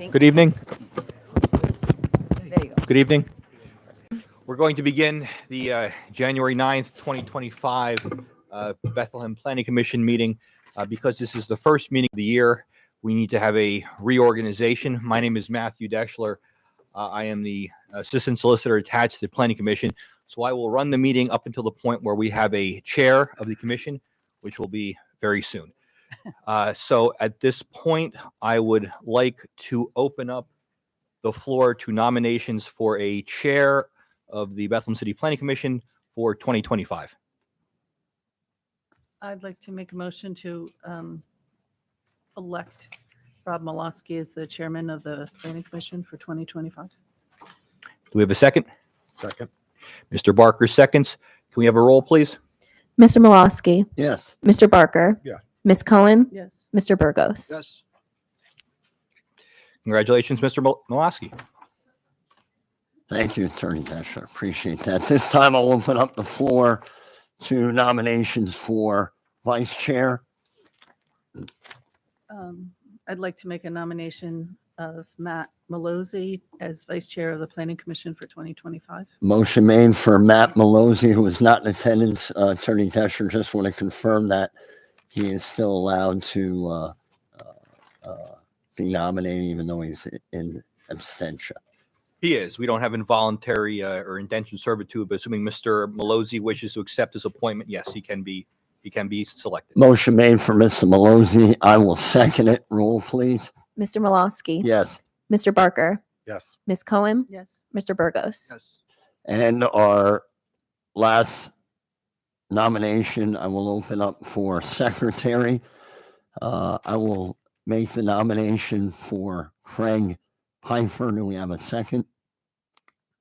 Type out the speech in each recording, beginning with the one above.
Good evening. There you go. Good evening. We're going to begin the January 9th, 2025 Bethlehem Planning Commission meeting. Because this is the first meeting of the year, we need to have a reorganization. My name is Matthew Deschler. I am the Assistant Solicitor attached to the Planning Commission. So I will run the meeting up until the point where we have a chair of the commission, which will be very soon. So at this point, I would like to open up the floor to nominations for a chair of the Bethlehem City Planning Commission for 2025. I'd like to make a motion to elect Rob Malosky as the chairman of the Planning Commission for 2025. Do we have a second? Second. Mr. Barker seconds. Can we have a roll, please? Mr. Malosky, Yes. Mr. Barker, Yeah. Ms. Cohen, Yes. Mr. Burgos. Yes. Congratulations, Mr. Malosky. Thank you, Attorney Deschler. Appreciate that. This time I'll open up the floor to nominations for vice chair. I'd like to make a nomination of Matt Malozzi as vice chair of the Planning Commission for 2025. Motion made for Matt Malozzi, who is not in attendance. Attorney Deschler, just want to confirm that he is still allowed to be nominated, even though he's in abstention. He is. We don't have involuntary or indentured servitude, but assuming Mr. Malozzi wishes to accept his appointment, yes, he can be selected. Motion made for Mr. Malozzi. I will second it. Roll, please. Mr. Malosky, Yes. Mr. Barker, Yes. Ms. Cohen, Yes. Mr. Burgos. Yes. And our last nomination, I will open up for secretary. I will make the nomination for Craig Pfeiffer. Do we have a second?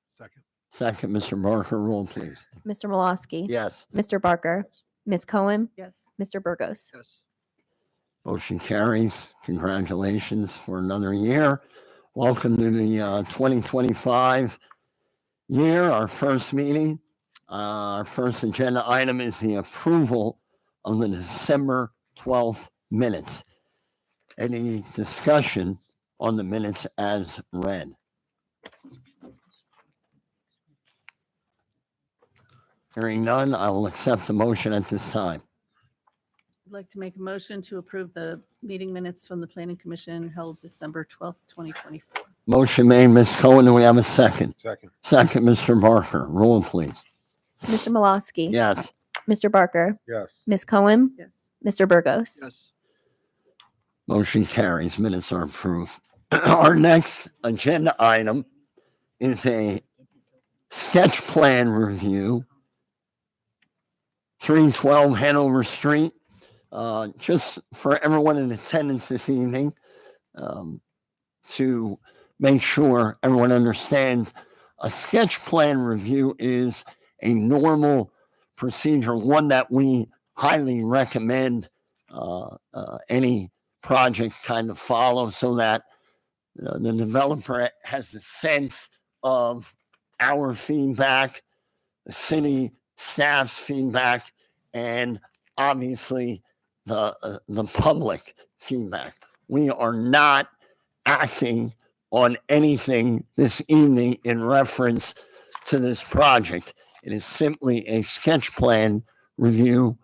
Second. Second, Mr. Barker, roll, please. Mr. Malosky, Yes. Mr. Barker, Ms. Cohen, Yes. Mr. Burgos. Yes. Motion carries. Congratulations for another year. Welcome to the 2025 year, our first meeting. Our first agenda item is the approval of the December 12th minutes. Any discussion on the minutes as read? Hearing none, I will accept the motion at this time. I'd like to make a motion to approve the meeting minutes from the Planning Commission held December 12th, 2024. Motion made, Ms. Cohen. Do we have a second? Second. Second, Mr. Barker. Roll, please. Mr. Malosky, Yes. Mr. Barker, Yes. Ms. Cohen, Yes. Mr. Burgos. Yes. Motion carries. Minutes are approved. Our next agenda item is a sketch plan review. 312 Hanover Street. Just for everyone in attendance this evening, to make sure everyone understands, a sketch plan review is a normal procedure, one that we highly recommend any project kind of follow, so that the developer has a sense of our feedback, the city staff's feedback, and obviously the public feedback. We are not acting on anything this evening in reference to this project. It is simply a sketch plan review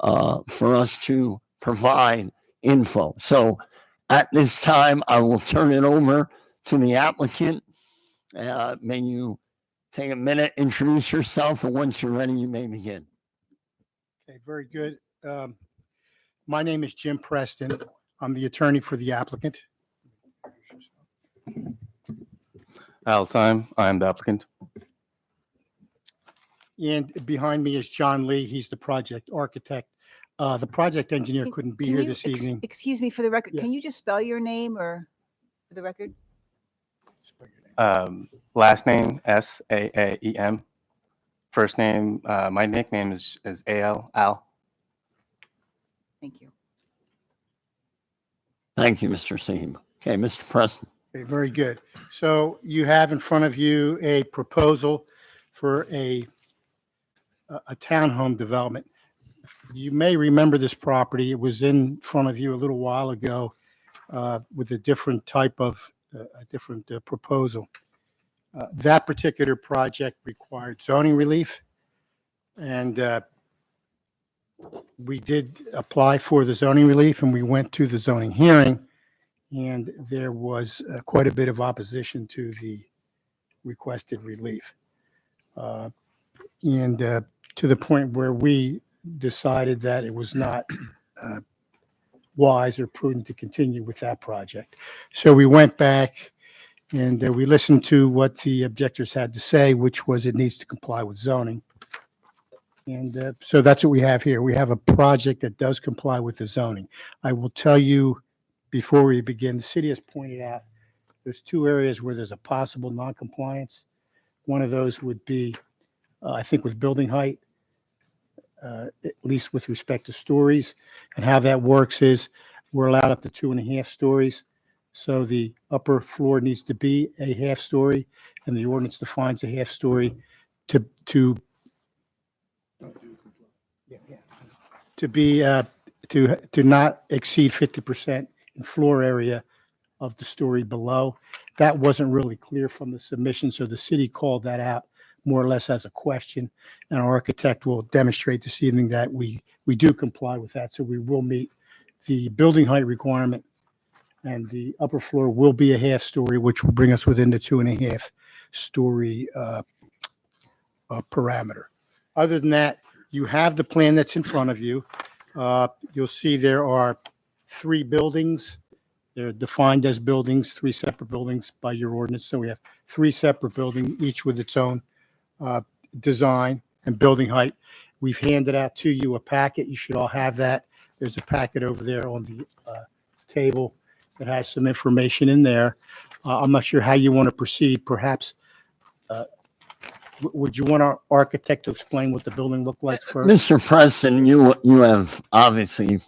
for us to provide info. So at this time, I will turn it over to the applicant. May you take a minute, introduce yourself, and once you're ready, you may begin. Okay, very good. My name is Jim Preston. I'm the attorney for the applicant. Al Syme, I am the applicant. And behind me is John Lee. He's the project architect. The project engineer couldn't be here this evening. Excuse me, for the record, Yes. can you just spell your name or for the record? Last name Saaem. First name, my nickname is Al. Al. Thank you. Thank you, Mr. Seam. Okay, Mr. Preston. Okay, very good. So you have in front of you a proposal for a townhome development. You may remember this property. It was in front of you a little while ago with a different type of, a different proposal. That particular project required zoning relief. And we did apply for the zoning relief and we went to the zoning hearing. And there was quite a bit of opposition to the requested relief. And to the point where we decided that it was not wise or prudent to continue with that project. So we went back and we listened to what the objectors had to say, which was it needs to comply with zoning. And so that's what we have here. We have a project that does comply with the zoning. I will tell you before we begin, the city has pointed out there's two areas where there's a possible noncompliance. One of those would be, I think, with building height, at least with respect to stories. And how that works is we're allowed up to 2.5 stories. So the upper floor needs to be a half story, and the ordinance defines a half story to be to not exceed 50% in floor area of the story below. That wasn't really clear from the submission, so the city called that out more or less as a question. And our architect will demonstrate this evening that we do comply with that. So we will meet the building height requirement, and the upper floor will be a half story, which will bring us within the 2.5 story parameter. Other than that, you have the plan that's in front of you. You'll see there are 3 buildings. They're defined as buildings, 3 separate buildings by your ordinance. So we have 3 separate buildings, each with its own design and building height. We've handed out to you a packet. You should all have that. There's a packet over there on the table that has some information in there. I'm not sure how you want to proceed. Perhaps, would you want our architect to explain what the building looked like first? Mr. Preston, you have obviously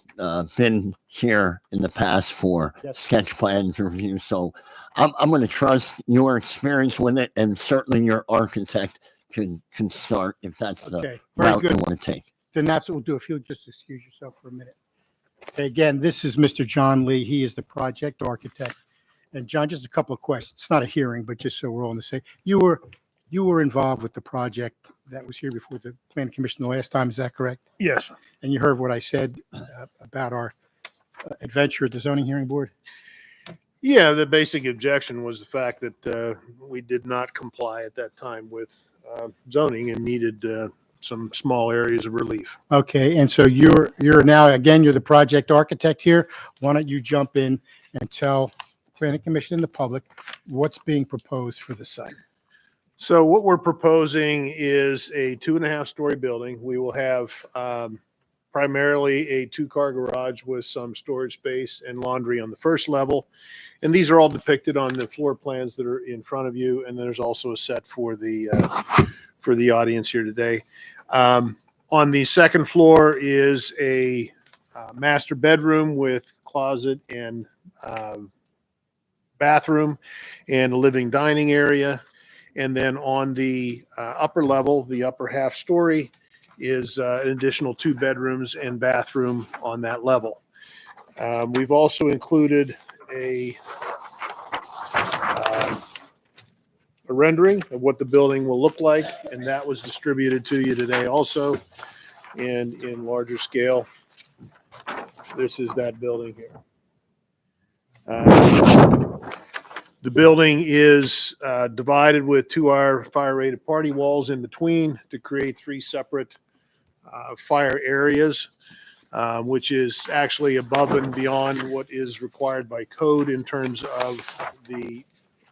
been here in the past for Yes. sketch plans review, so I'm going to trust your experience with it, and certainly your architect can start if that's the Okay, very route you good. want to take. Then that's what we'll do. If you'll just excuse yourself for a minute. Okay, again, this is Mr. John Lee. He is the project architect. And John, just a couple of questions. It's not a hearing, but just so we're all on the same. You were involved with the project that was here before the planning commission the last time. Is that correct? Yes. And you heard what I said about our adventure at the zoning hearing board? Yeah, the basic objection was the fact that we did not comply at that time with zoning and needed some small areas of relief. Okay, and so you're now, again, you're the project architect here. Why don't you jump in and tell the planning commission and the public what's being proposed for the site? So what we're proposing is a 2.5-story building. We will have primarily a 2-car garage with some storage space and laundry on the first level. And these are all depicted on the floor plans that are in front of you. And there's also a set for the audience here today. On the second floor is a master bedroom with closet and bathroom and a living dining area. And then on the upper level, the upper half story, is an additional 2 bedrooms and bathroom on that level. We've also included a rendering of what the building will look like, and that was distributed to you today also, and in larger scale. This is that building here. The building is divided with 2 fire-rated party walls in between to create 3 separate fire areas, which is actually above and beyond what is required by code in terms of the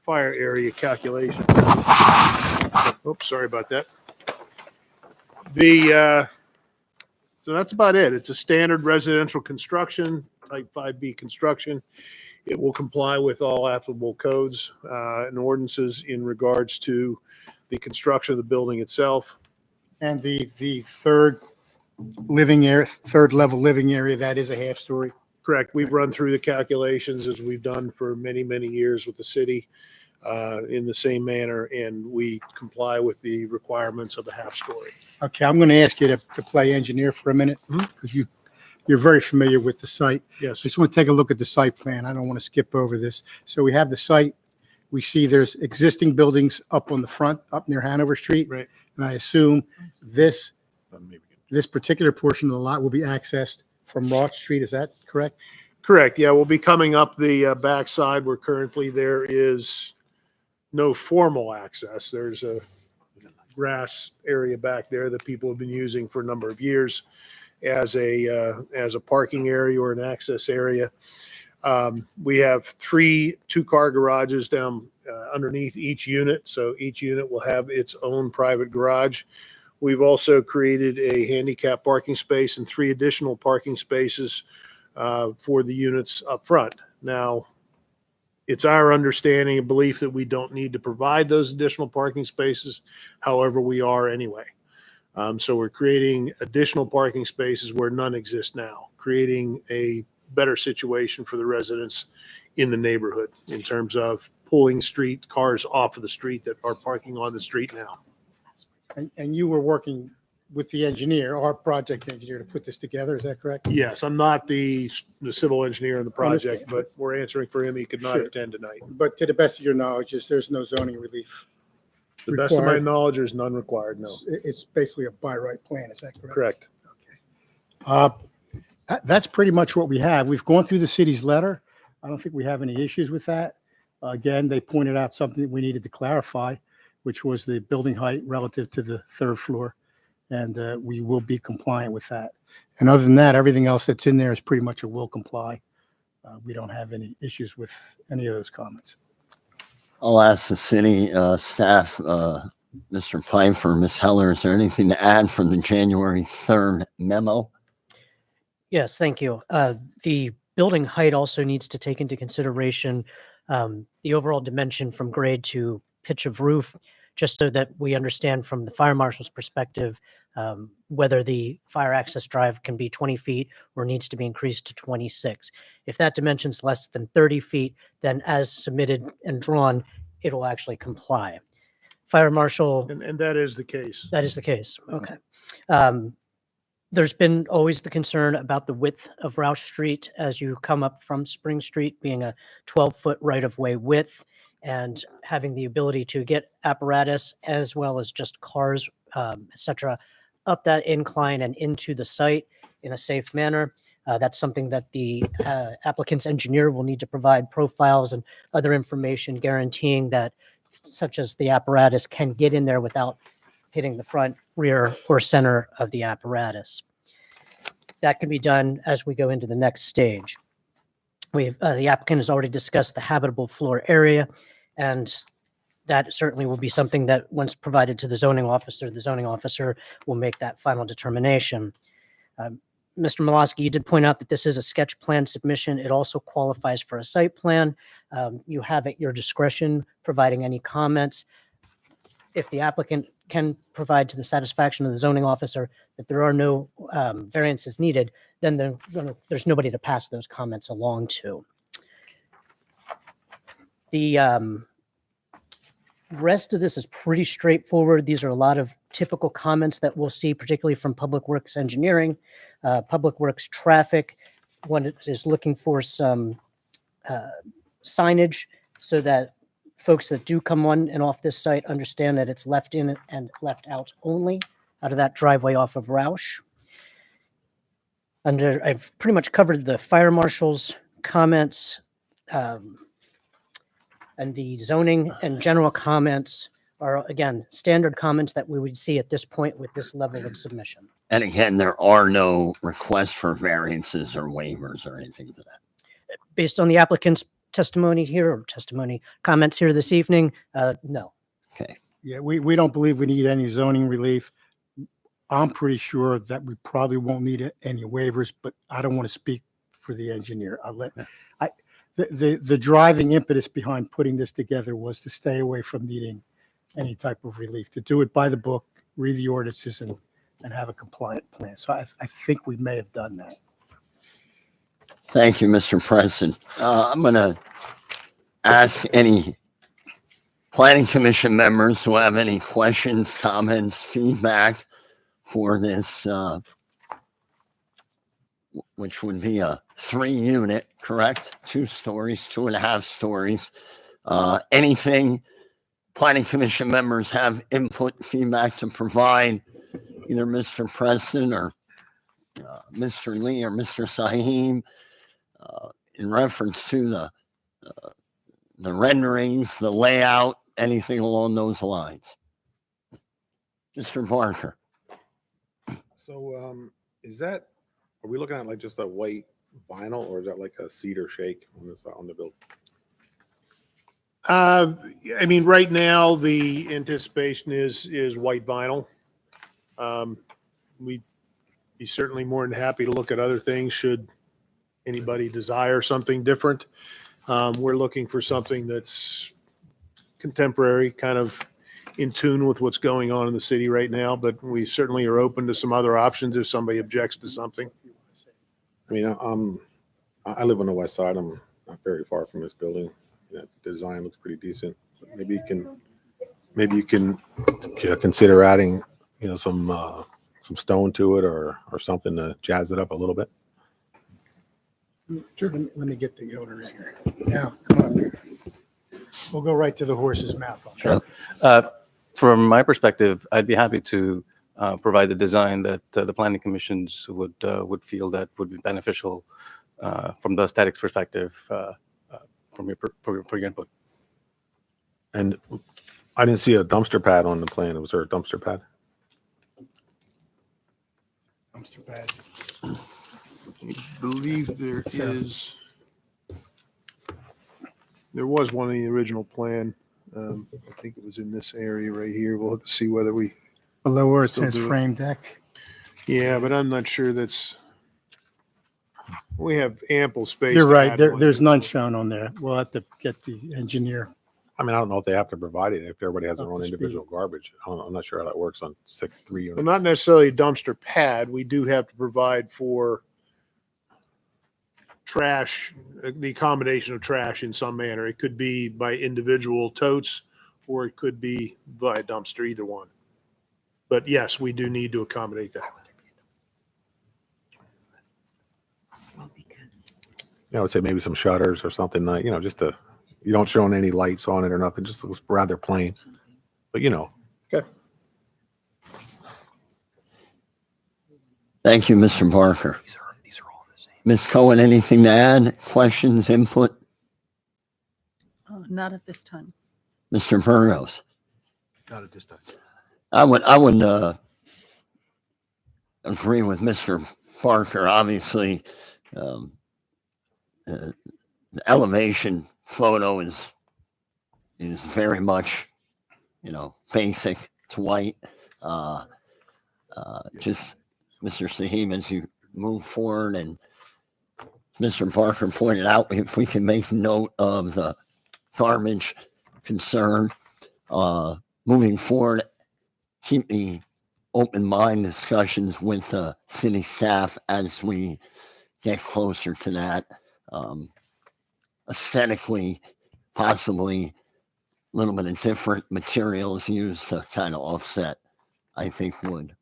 fire area calculation. Oops, sorry about that. So that's about it. It's a standard residential construction, type 5B construction. It will comply with all applicable codes and ordinances in regards to the construction of the building itself. And the third level living area, that is a half story. Correct. We've run through the calculations as we've done for many, many years with the city. in the same manner, and we comply with the requirements of a half story. Okay, I'm going to ask you to play engineer for a minute Mhm. because you're very familiar with the site. Yes. Just want to take a look at the site plan. I don't want to skip over this. So we have the site. We see there's existing buildings up on the front, up near Hanover Street. Right. And I assume this particular portion of the lot will be accessed from Roth Street. Is that correct? Correct. Yeah, we'll be coming up the backside where currently there is no formal access. There's a grass area back there that people have been using for a number of years as a parking area or an access area. We have 3 two-car garages down underneath each unit, so each unit will have its own private garage. We've also created a handicap parking space and 3 additional parking spaces for the units up front. Now, it's our understanding and belief that we don't need to provide those additional parking spaces. However, we are anyway. So we're creating additional parking spaces where none exist now, creating a better situation for the residents in the neighborhood in terms of pulling street cars off of the street that are parking on the street now. And you were working with the engineer, our project engineer, to put this together. Is that correct? Yes, I'm not the civil engineer in the project, Understand. but we're answering for him. He could not Sure. attend tonight. But to the best of your knowledge, there's no zoning relief. To the best of my Required. knowledge, there's none required. No, It's basically a by right plan. Is that correct? correct. That's pretty much what we have. We've gone through the city's letter. I don't think we have any issues with that. Again, they pointed out something that we needed to clarify, which was the building height relative to the 3rd floor. And we will be compliant with that. And other than that, everything else that's in there is pretty much a will comply. We don't have any issues with any of those comments. I'll ask the city staff, Mr. Pfeiffer, Ms. Heller, is there anything to add from the January 3rd memo? Yes, thank you. The building height also needs to take into consideration the overall dimension from grade to pitch of roof, just so that we understand from the fire marshal's perspective whether the fire access drive can be 20 feet or needs to be increased to 26. If that dimension's less than 30 feet, then as submitted and drawn, it'll actually comply. Fire marshal. And that is the case. That is the case. Okay. There's been always the concern about the width of Roush Street as you come up from Spring Street being a 12-foot right-of-way width and having the ability to get apparatus as well as just cars, et cetera, up that incline and into the site in a safe manner. That's something that the applicant's engineer will need to provide profiles and other information guaranteeing that, such as the apparatus can get in there without hitting the front, rear, or center of the apparatus. That can be done as we go into the next stage. The applicant has already discussed the habitable floor area, and that certainly will be something that, once provided to the zoning officer will make that final determination. Mr. Malosky, you did point out that this is a sketch plan submission. It also qualifies for a site plan. You have at your discretion providing any comments. If the applicant can provide to the satisfaction of the zoning officer that there are no variances needed, then there's nobody to pass those comments along to. The rest of this is pretty straightforward. These are a lot of typical comments that we'll see, particularly from Public Works Engineering, Public Works Traffic. One is looking for some signage so that folks that do come on and off this site understand that it's left in and left out only out of that driveway off of Roush. I've pretty much covered the fire marshal's comments, and the zoning and general comments are, again, standard comments that we would see at this point with this level of submission. And again, there are no requests for variances or waivers or anything to that. Based on the applicant's testimony here, or comments here this evening, no. Okay. Yeah, we don't believe we need any zoning relief. I'm pretty sure that we probably won't need any waivers, but I don't want to speak for the engineer. The driving impetus behind putting this together was to stay away from needing any type of relief, to do it by the book, read the ordinances, and have a compliant plan. So I think we may have done that. Thank you, Mr. President. I'm going to ask any planning commission members who have any questions, comments, feedback for this, which would be a 3-unit, correct? 2 stories, 2.5 stories. Anything planning commission members have input, feedback to provide, either Mr. Preston or Mr. Lee or Mr. Sahim, in reference to the renderings, the layout, anything along those lines. Mr. Barker. So, are we looking at like just a white vinyl, or is that like a cedar shake on the build? I mean, right now, the anticipation is white vinyl. We'd be certainly more than happy to look at other things should anybody desire something different. We're looking for something that's contemporary, kind of in tune with what's going on in the city right now, but we certainly are open to some other options if somebody objects to something. I mean, I live on the west side. I'm not very far from this building. The design looks pretty decent. Maybe you can consider adding, some stone to it or something to jazz it up a little bit. Sure. Let me get the owner in here. Now, come on there. We'll go right to the horse's mouth. Sure. From my perspective, I'd be happy to provide the design that the planning commissions would feel that would be beneficial from the aesthetics perspective for your input. And I didn't see a dumpster pad on the plan. Was there a dumpster pad? Dumpster pad. I believe there South. there was one in the original plan. I think it was in this area right here. We'll have to see whether we, Below where it Still says do it. frame deck. yeah, but I'm not sure we have ample space. You're to right. add one. There's none shown on there. We'll have to get the engineer. I mean, I don't know if they have to provide it if everybody has their Up own to speed. individual garbage. I'm not sure how that works on 3 units. Well, not necessarily a dumpster pad. We do have to provide for trash, the accommodation of trash in some manner. It could be by individual totes, or it could be by a dumpster, either one. But yes, we do need to accommodate that. I would say maybe some shutters or something like, just you don't show any lights on it or nothing, just looks rather plain. But Thank you, Mr. Barker. These are all the same. Ms. Cohen, anything to add? Questions, input? Not at this time. Mr. Burgos? Not at this time. I would agree with Mr. Barker. Obviously, the elevation photo is very much, basic. It's white. Just Mr. Sahim, as you move forward, and Mr. Barker pointed out, if we can make note of the garbage concern, moving forward, keep the open mind discussions with the city staff as we get closer to that. Aesthetically, possibly a little bit of different materials used to kind of offset, I think would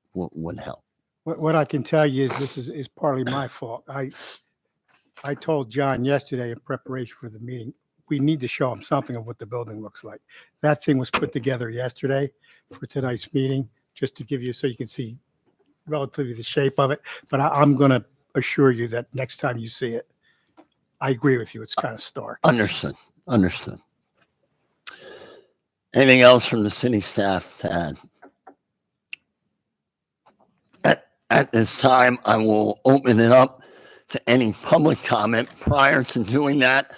help. What I can tell you is this is partly my fault. I told John yesterday in preparation for the meeting, we need to show him something of what the building looks like. That thing was put together yesterday for tonight's meeting, just to give you, so you can see relatively the shape of it. But I'm going to assure you that next time you see it, I agree with you. It's kind of stark. Understood. Anything else from the city staff to add? At this time, I will open it up to any public comment. Prior to doing that,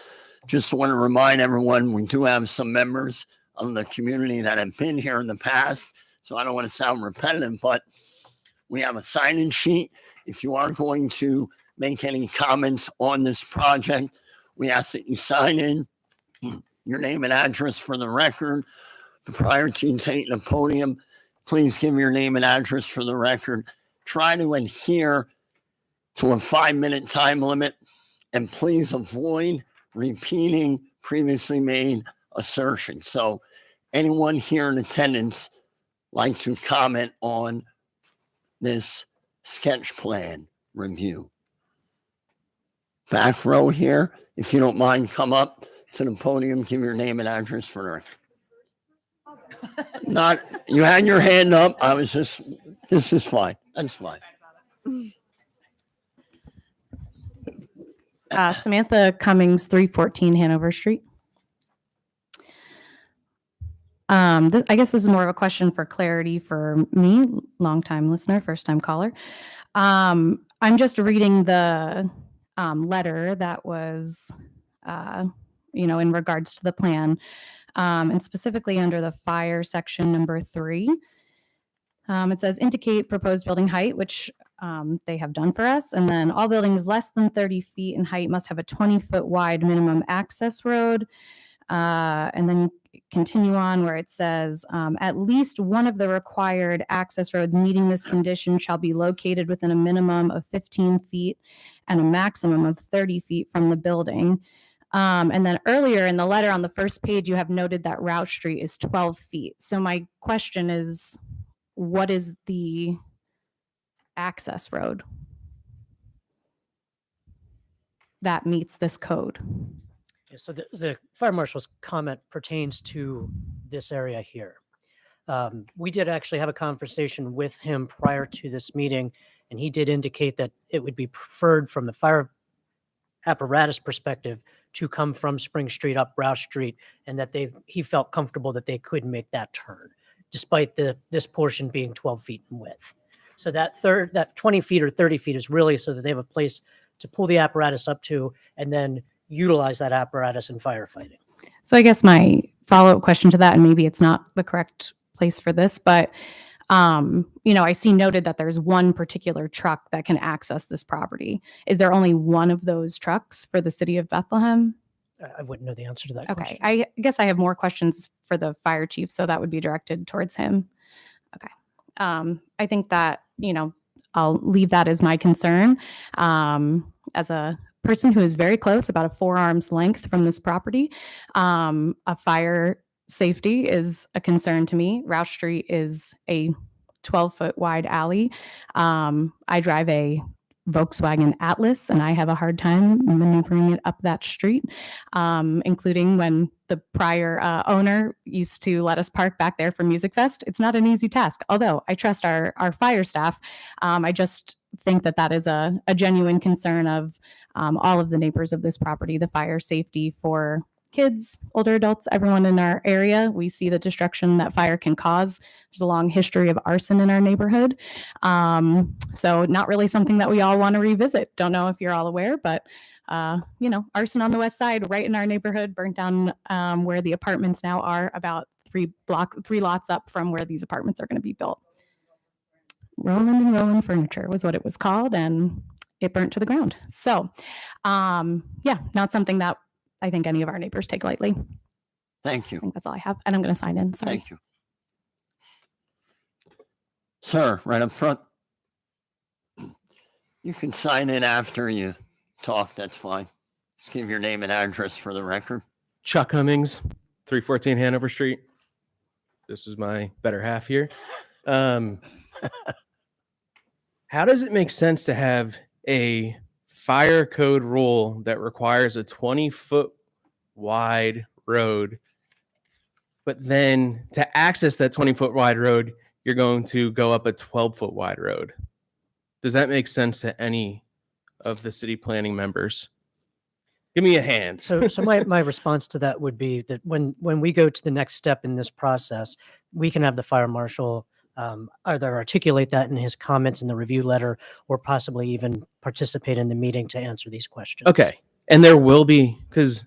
just want to remind everyone, we do have some members of the community that have been here in the past, so I don't want to sound repetitive, but we have a sign-in sheet. If you are going to make any comments on this project, we ask that you sign in your name and address for the record. Prior to you taking the podium, please give your name and address for the record. Try to adhere to a 5-minute time limit, and please avoid repeating previously made assertions. So anyone here in attendance like to comment on this sketch plan review? Back row here, if you don't mind, come up to the podium, give your name and address for the record. Not, you had your hand up. This is fine. That's fine. Samantha Cummings, 314 Hanover Street. I guess this is more of a question for clarity for me, longtime listener, first time caller. I'm just reading the letter that was, in regards to the plan, and specifically under the fire section number 3. It says indicate proposed building height, which they have done for us. And then all buildings less than 30 feet in height must have a 20-foot wide minimum access road. And then continue on where it says at least one of the required access roads meeting this condition shall be located within a minimum of 15 feet and a maximum of 30 feet from the building. And then earlier in the letter on the first page, you have noted that Roush Street is 12 feet. So my question is, what is the access road that meets this code? Yeah, so the fire marshal's comment pertains to this area here. We did actually have a conversation with him prior to this meeting, and he did indicate that it would be preferred from the fire apparatus perspective to come from Spring Street up Roush Street, and that he felt comfortable that they could make that turn, despite this portion being 12 feet in width. So that 20 feet or 30 feet is really so that they have a place to pull the apparatus up to, and then utilize that apparatus in firefighting. So I guess my follow-up question to that, and maybe it's not the correct place for this, but I see noted that there's one particular truck that can access this property. Is there only one of those trucks for the city of Bethlehem? I wouldn't know the answer to that Okay, question. I guess I have more questions for the fire chief, so that would be directed towards him. Okay. I think that, I'll leave that as my concern. As a person who is very close, about a 4 arms length from this property, a fire safety is a concern to me. Roush Street is a 12-foot wide alley. I drive a Volkswagen Atlas, and I have a hard time maneuvering it up that street, including when the prior owner used to let us park back there for Music Fest. It's not an easy task, although I trust our fire staff. I just think that is a genuine concern of all of the neighbors of this property, the fire safety for kids, older adults, everyone in our area. We see the destruction that fire can cause. There's a long history of arson in our neighborhood. So not really something that we all want to revisit. Don't know if you're all aware, but arson on the west side, right in our neighborhood, burnt down where the apartments now are, about 3 lots up from where these apartments are going to be built. Roland and Roland Furniture was what it was called, and it burnt to the ground. So, not something that I think any of our neighbors take lightly. Thank you. I think that's all I have, and I'm going to sign in. Sorry. Thank you. Sir, right up front. You can sign in after you talk. That's fine. Just give your name and address for the record. Chuck Cummings, 314 Hanover Street. This is my better half here. How does it make sense to have a fire code rule that requires a 20-foot wide road, but then to access that 20-foot wide road, you're going to go up a 12-foot wide road? Does that make sense to any of the city planning members? Give me a hand. So my response to that would be that when we go to the next step in this process, we can have the fire marshal either articulate that in his comments in the review letter, or possibly even participate in the meeting to answer these questions. Okay. And there will be, because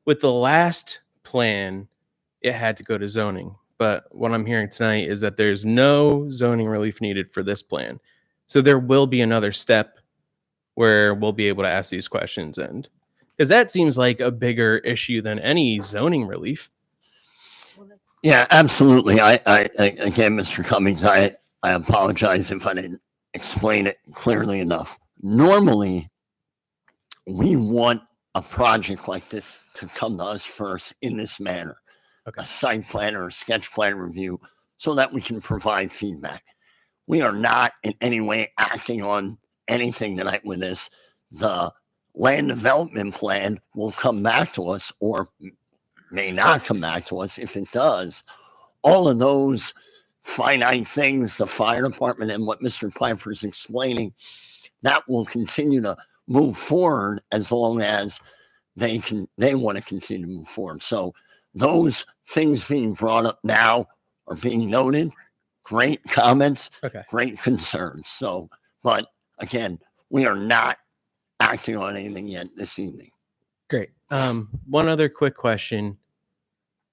with the last plan, it had to go to zoning. But what I'm hearing tonight is that there's no zoning relief needed for this plan. So there will be another step where we'll be able to ask these questions. And because that seems like a bigger issue than any zoning relief. Yeah, absolutely. I again, Mr. Cummings, I apologize if I didn't explain it clearly enough. Normally, we want a project like this to come to us first in this manner. a site plan or a sketch plan review so that we can provide feedback. We are not in any way acting on anything tonight with this. The land development plan will come back to us or may not come back to us. If it does, all of those finite things, the fire department and what Mr. Piper is explaining, that will continue to move forward as long as they want to continue to move forward. So those things being brought up now are being noted. Great comments, Okay. great concerns. So, but again, we are not acting on anything yet this evening. Great. One other quick question.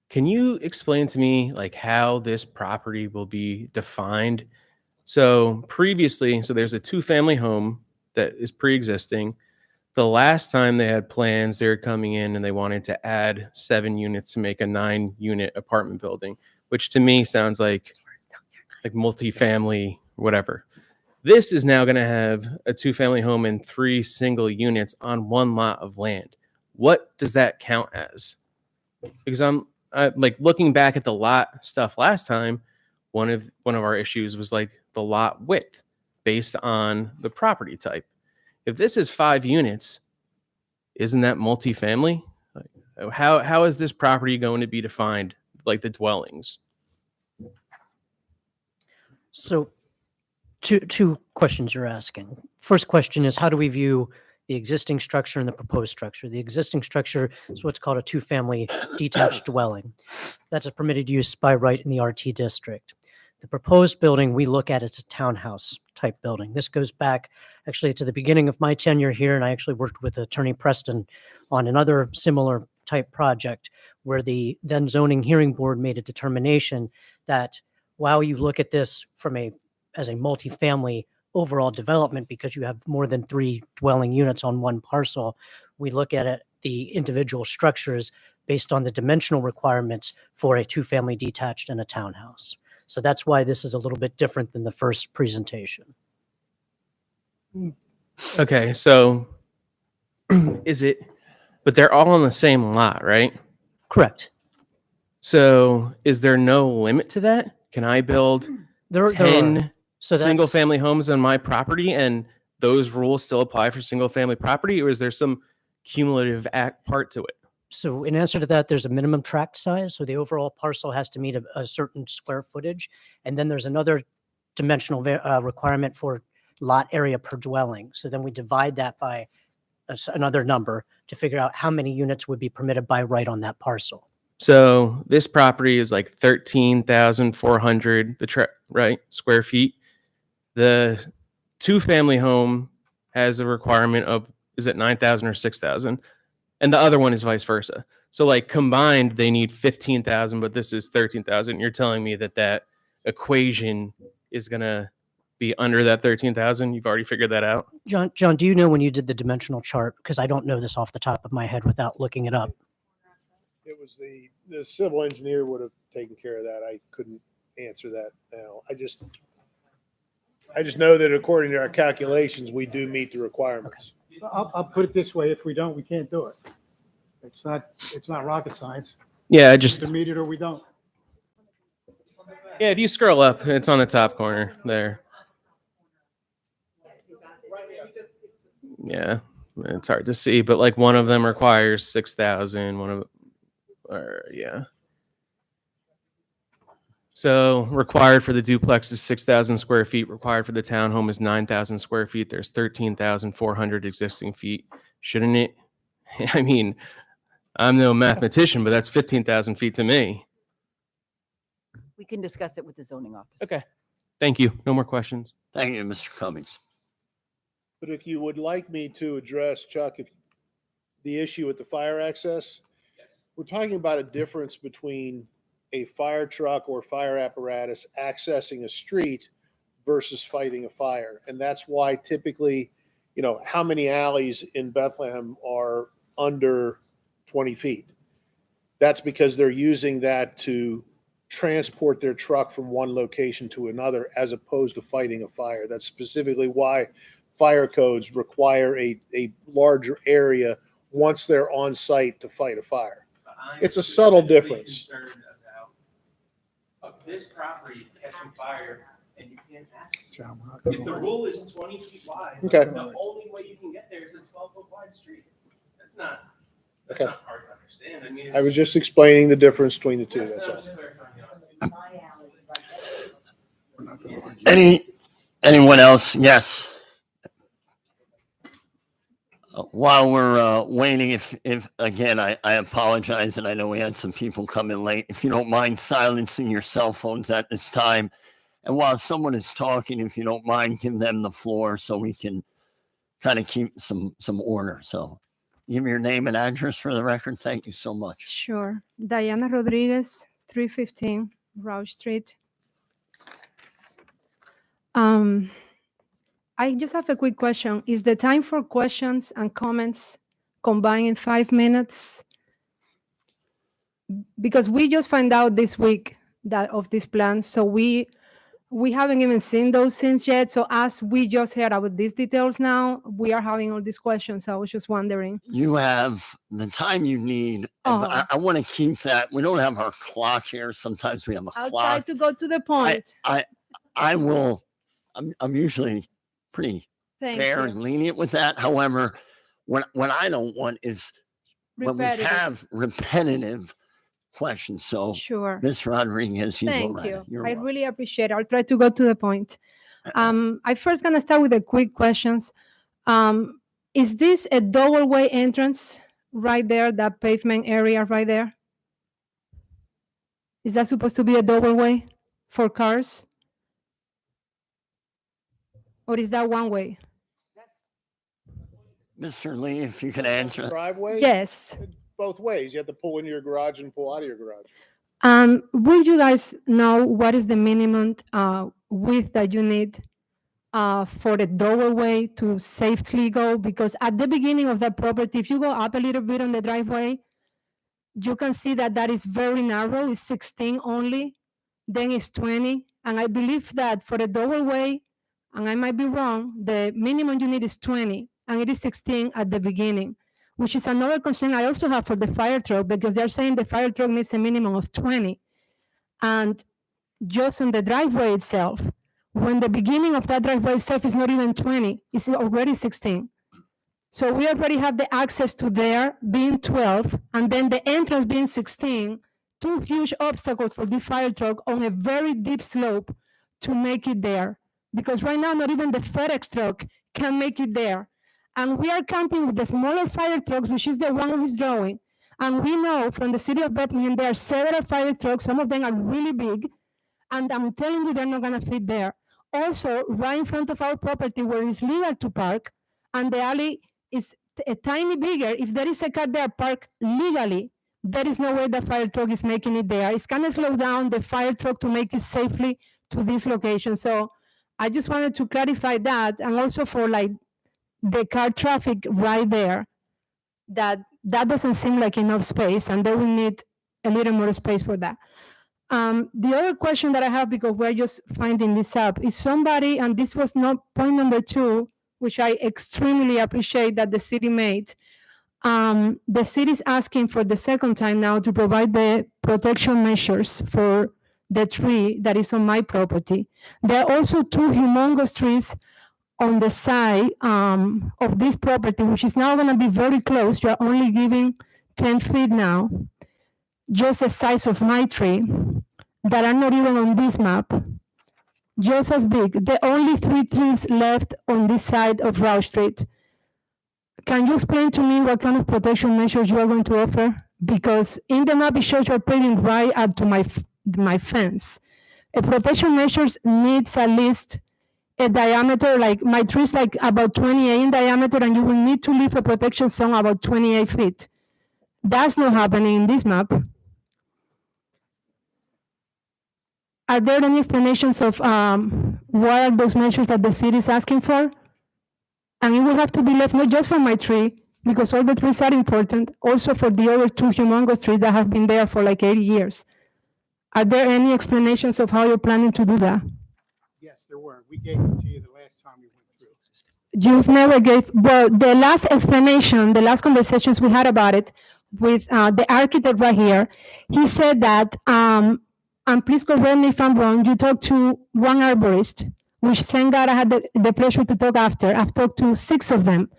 Can you explain to me like how this property will be defined? So previously, there's a 2-family home that is pre-existing. The last time they had plans, they were coming in and they wanted to add 7 units to make a 9-unit apartment building, which to me sounds like multifamily, whatever. This is now going to have a 2-family home and 3 single units on 1 lot of land. What does that count as? Because I'm like looking back at the lot stuff last time, one of our issues was like the lot width based on the property type. If this is 5 units, isn't that multifamily? Like, how is this property going to be defined, like the dwellings? So two questions you're asking. First question is, how do we view the existing structure and the proposed structure? The existing structure is what's called a 2-family detached dwelling. That's a permitted use by right in the RT district. The proposed building we look at as a townhouse type building. This goes back actually to the beginning of my tenure here, and I actually worked with Attorney Preston on another similar type project where the then zoning hearing board made a determination that while you look at this as a multifamily overall development, because you have more than 3 dwelling units on 1 parcel, we look at it, the individual structures based on the dimensional requirements for a 2-family detached and a townhouse. So that's why this is a little bit different than the first presentation. Okay, so but they're all on the same lot, right? Correct. So is there no limit to that? Can I build There 10 are. So single that's- family homes on my property and those rules still apply for single family property, or is there some cumulative part to it? So in answer to that, there's a minimum tract size. So the overall parcel has to meet a certain square footage. And then there's another dimensional requirement for lot area per dwelling. So then we divide that by another number to figure out how many units would be permitted by right on that parcel. So this property is like 13,400 right square feet. The 2-family home has a requirement of, is it 9,000 or 6,000? And the other one is vice versa. So like combined, they need 15,000, but this is 13,000. You're telling me that equation is going to be under that 13,000? You've already figured that out? John, do you know when you did the dimensional chart? Because I don't know this off the top of my head without looking it up. It was the civil engineer would have taken care of that. I couldn't answer that now. I just know that according to our calculations, we do meet the requirements. I'll put it this way. If we don't, we can't do it. It's not rocket science. Yeah, I just, Either meet it or we don't. yeah, if you scroll up, it's on the top corner there. Yeah, it's hard to see, but like one of them requires 6,000, yeah. So required for the duplex is 6,000 square feet. Required for the townhome is 9,000 square feet. There's 13,400 existing feet. Shouldn't it? I mean, I'm no mathematician, but that's 15,000 feet to me. We can discuss it with the zoning office. Okay. Thank you. No more questions. Thank you, Mr. Cummings. But if you would like me to address, Chuck, if the issue with the fire access, we're talking about a difference between a fire truck or fire apparatus accessing a street versus fighting a fire. And that's why typically, how many alleys in Bethlehem are under 20 feet? That's because they're using that to transport their truck from one location to another as opposed to fighting a fire. That's specifically why fire codes require a larger area once they're on site to fight a fire. It's a subtle difference. this property catching fire and you can't access it. John, we're not If the gonna- rule is 20 feet wide, Okay. the only way you can get there is a 12-foot wide street. That's not Okay. hard to understand. I mean, I was just explaining the difference between the two, yeah, that's no, all. just clarifying, you know. we're not gonna argue. Anyone else? Yes. While we're waiting, if again, I apologize, and I know we had some people come in late. If you don't mind silencing your cell phones at this time, and while someone is talking, if you don't mind, give them the floor so we can kind of keep some order. So, give me your name and address for the record. Thank you so much. Sure. Diana Rodriguez, 315 Rouge Street. I just have a quick question. Is the time for questions and comments combined in 5 minutes? Because we just found out this week that of this plan, so we haven't even seen those scenes yet. So as we just heard about these details now, we are having all these questions. So I was just wondering. You have the time you need. Oh. I want to keep that. We don't have our clock here. Sometimes we have a I'll clock. try to go to the point. I will. I'm usually pretty Thank fair you. and lenient with that. However, what I don't want is when we Repetitive. have repetitive questions. So, Sure. Ms. Rodriguez, you go Thank right you. ahead. You're I welcome. really appreciate it. I'll try to go to the point. I first gonna start with the quick questions. Is this a double-way entrance right there, that pavement area right there? Is that supposed to be a double-way for cars? Or is that one way? Mr. Lee, if you can answer. Driveway? Yes. Both ways. You have to pull into your garage and pull out of your garage. Would you guys know what is the minimum width that you need for the doorway to safely go? Because at the beginning of that property, if you go up a little bit on the driveway, you can see that that is very narrow. It's 16 only, then it's 20. And I believe that for the doorway, and I might be wrong, the minimum you need is 20, and it is 16 at the beginning, which is another concern I also have for the fire truck, because they're saying the fire truck needs a minimum of 20. And just on the driveway itself, when the beginning of that driveway itself is not even 20, it's already 16. So we already have the access to there being 12, and then the entrance being 16, two huge obstacles for the fire truck on a very deep slope to make it there. Because right now, not even the FedEx truck can make it there. And we are counting with the smaller fire trucks, which is the one who is drawing. And we know from the city of Bethlehem, there are several fire trucks. Some of them are really big. And I'm telling you, they're not gonna fit there. Also, right in front of our property where it's legal to park, and the alley is a tiny bigger, if there is a car there parked legally, there is no way the fire truck is making it there. It's gonna slow down the fire truck to make it safely to this location. So I just wanted to clarify that, and also for like the car traffic right there, that doesn't seem like enough space, and they will need a little more space for that. The other question that I have, because we're just finding this up, is somebody, and this was not point number 2, which I extremely appreciate that the city made. The city is asking for the second time now to provide the protection measures for the tree that is on my property. There are also 2 humongous trees on the side of this property, which is now going to be very close. You're only giving 10 feet now, just the size of my tree, that are not even on this map, just as big. The only 3 trees left on this side of Rouge Street. Can you explain to me what kind of protection measures you are going to offer? Because in the map, it shows you're putting right up to my fence. A protection measures needs at least a diameter, like my tree is like about 28 in diameter, and you will need to leave a protection zone about 28 feet. That's not happening in this map. Are there any explanations of what are those measures that the city is asking for? And it will have to be left not just for my tree, because all the trees are important, also for the other 2 humongous trees that have been there for like 80 years. Are there any explanations of how you're planning to do that? Yes, there were. We gave them to you the last time we went through. You've never gave, well, the last explanation, the last conversations we had about it with the architect right here, he said that and please correct me if I'm wrong, you talked to one arborist, which thank God I had the pleasure to talk after. I've talked to 6 of them.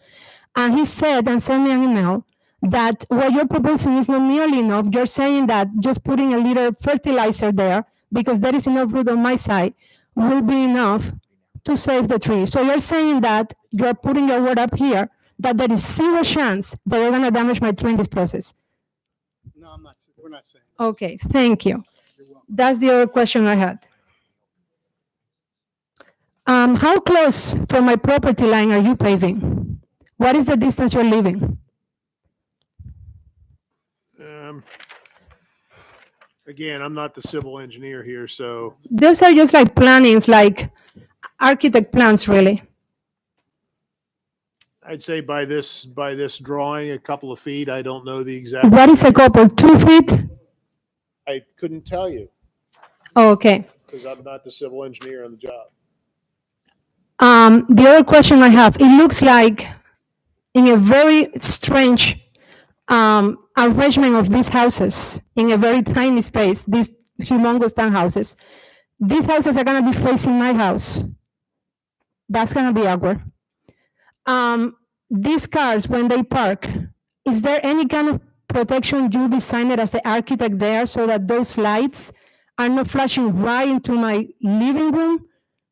And he said and sent me an email that what you're proposing is not nearly enough. You're saying that just putting a little fertilizer there, because there is enough root on my side, will be enough to save the tree. So you're saying that you're putting your word up here, that there is 0 chance that you're going to damage my tree in this process. No, I'm not, we're not saying. Okay, thank you. That's the other question I had. How close from my property line are you paving? What is the distance you're leaving? Again, I'm not the civil engineer here, so Those are just like plannings, like architect plans, really. I'd say by this drawing, a couple of feet. I don't know the exact. What is a couple, 2 feet? I couldn't tell you Oh, okay. because I'm not the civil engineer on the job. The other question I have, it looks like in a very strange arrangement of these houses in a very tiny space, these humongous townhouses. These houses are going to be facing my house. That's going to be awkward. These cars, when they park, is there any kind of protection you designed as the architect there so that those lights are not flashing right into my living room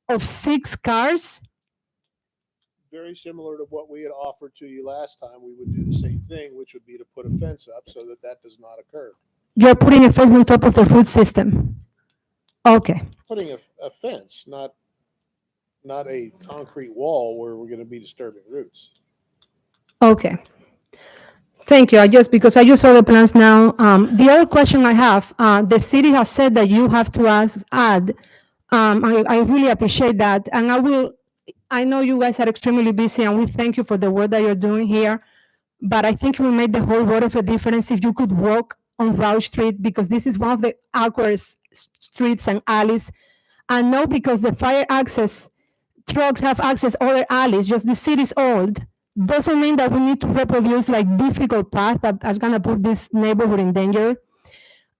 of 6 cars? Very similar to what we had offered to you last time. We would do the same thing, which would be to put a fence up so that that does not occur. You're putting a fence on top of the root system. Okay. Putting a fence, not a concrete wall where we're going to be disturbing roots. Okay. Thank you. Because I just saw the plans now. The other question I have, the city has said that you have to add, I really appreciate that. And I know you guys are extremely busy and we thank you for the work that you're doing here. But I think it will make the whole world of a difference if you could walk on Roush Street, because this is one of the awkward streets and alleys. I know because the fire access, trucks have access other alleys, just the city's old. Doesn't mean that we need to reproduce like difficult path that are gonna put this neighborhood in danger.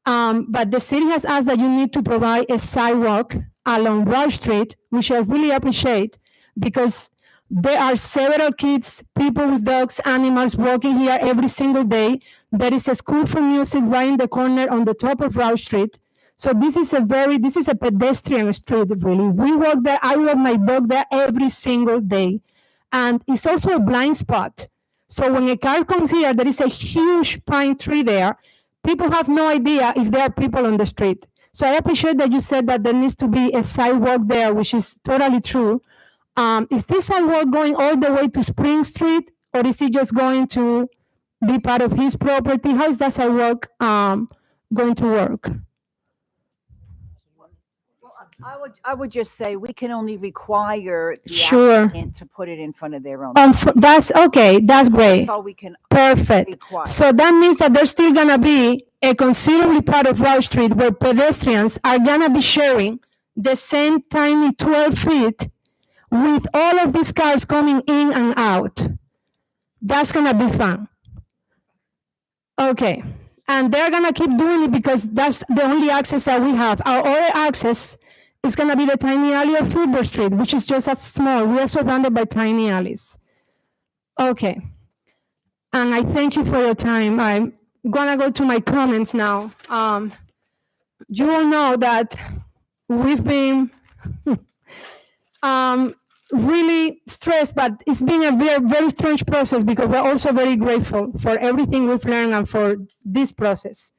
But the city has asked that you need to provide a sidewalk along Roush Street, which I really appreciate, because there are several kids, people with dogs, animals walking here every single day. There is a school for music right in the corner on the top of Roush Street. So this is a pedestrian street, really. We walk there, I walk my dog there every single day. And it's also a blind spot. So when a car comes here, there is a huge pine tree there. People have no idea if there are people on the street. So I appreciate that you said that there needs to be a sidewalk there, which is totally true. Is this sidewalk going all the way to Spring Street, or is it just going to be part of his property? How is that sidewalk going to work? I would just say we can only require the Sure. applicant to put it in front of their own. That's okay. That's great. That's all we can Perfect. require. So that means that there's still gonna be a considerable part of Roush Street where pedestrians are gonna be sharing the same tiny 12 feet with all of these cars coming in and out. That's gonna be fun. Okay. And they're gonna keep doing it because that's the only access that we have. Our other access is gonna be the tiny alley of Fulber Street, which is just as small. We are surrounded by tiny alleys. Okay. And I thank you for your time. I'm gonna go to my comments now. You all know that we've been really stressed, but it's been a very, very strange process because we're also very grateful for everything we've learned and for this process.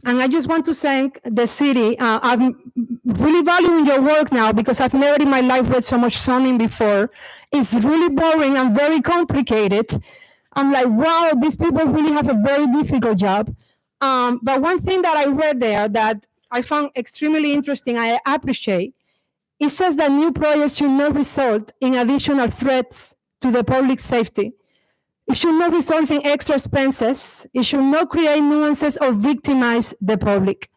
And I just want to thank the city. I'm really valuing your work now because I've never in my life read so much zoning before. It's really boring and very complicated. I'm like, wow, these people really have a very difficult job. But one thing that I read there that I found extremely interesting, I appreciate, it says that new projects should not result in additional threats to the public safety. It should not result in extra expenses. It should not create nuances or victimize the public.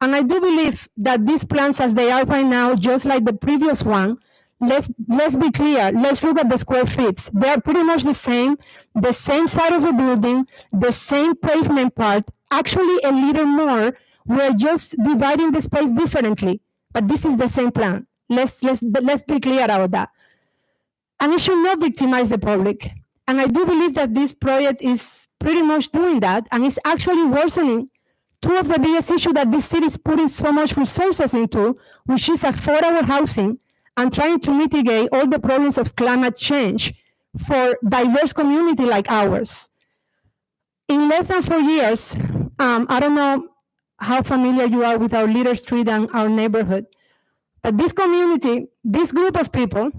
And I do believe that these plans as they are right now, just like the previous one, let's be clear, let's look at the square feet. They are pretty much the same side of the building, the same pavement part, actually a little more We're just dividing the space differently, but this is the same plan. Let's be clear about that. And it should not victimize the public. And I do believe that this project is pretty much doing that, and it's actually worsening two of the biggest issues that this city is putting so much resources into, which is affordable housing and trying to mitigate all the problems of climate change for diverse community like ours. In less than 4 years, I don't know how familiar you are with our Leader Street and our neighborhood, but this community, this group of people,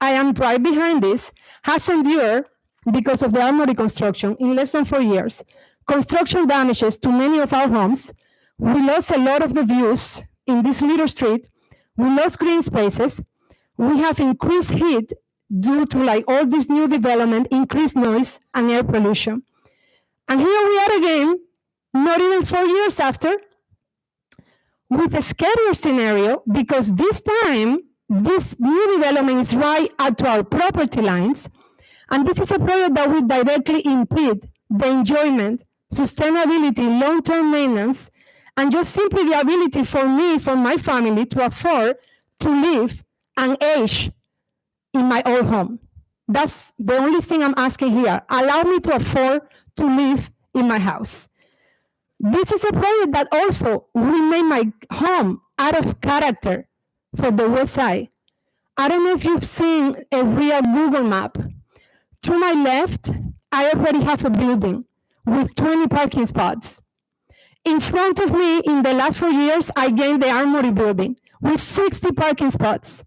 I am right behind this, has endured, because of the Armory construction, in less than 4 years, construction damages to many of our homes. We lost a lot of the views in this Leader Street. We lost green spaces. We have increased heat due to like all this new development, increased noise and air pollution. And here we are again, not even 4 years after, with a scarier scenario, because this time, this new development is right up to our property lines. And this is a project that will directly impede the enjoyment, sustainability, long-term maintenance, and just simply the ability for me, for my family, to afford to live and age in my old home. That's the only thing I'm asking here. Allow me to afford to live in my house. This is a project that also will make my home out of character for the West Side. I don't know if you've seen a real Google map. To my left, I already have a building with 20 parking spots. In front of me, in the last 4 years, I gained the Armory building with 60 parking spots.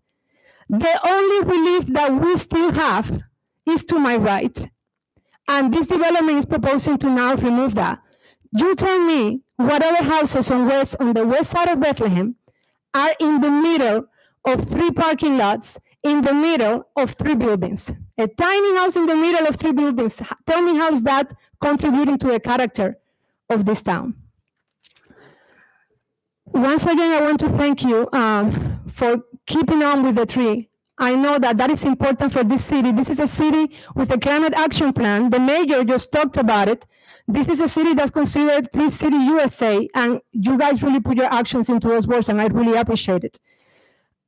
The only relief that we still have is to my right. And this development is proposing to now remove that. You tell me what other houses on the west side of Bethlehem are in the middle of 3 parking lots, in the middle of 3 buildings. A tiny house in the middle of 3 buildings. Tell me how is that contributing to the character of this town? Once again, I want to thank you for keeping on with the tree. I know that that is important for this city. This is a city with a climate action plan. The mayor just talked about it. This is a city that's considered Tree City USA, and you guys really put your actions into those words, and I really appreciate it.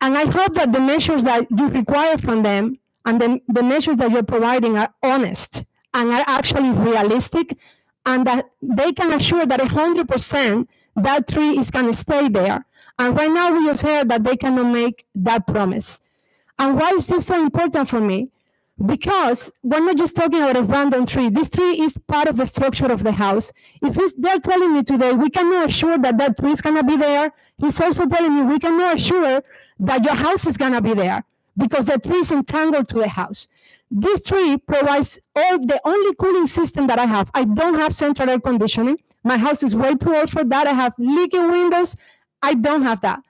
And I hope that the measures that you require from them and the measures that you're providing are honest and are actually realistic, and that they can assure that 100% that tree is going to stay there. And right now we just heard that they cannot make that promise. And why is this so important for me? Because we're not just talking about a random tree. This tree is part of the structure of the house. If they're telling me today, we cannot assure that that tree is going to be there, he's also telling me we cannot assure that your house is going to be there because the tree is entangled to the house. This tree provides the only cooling system that I have. I don't have central air conditioning. My house is way too old for that. I have leaking windows. I don't have that.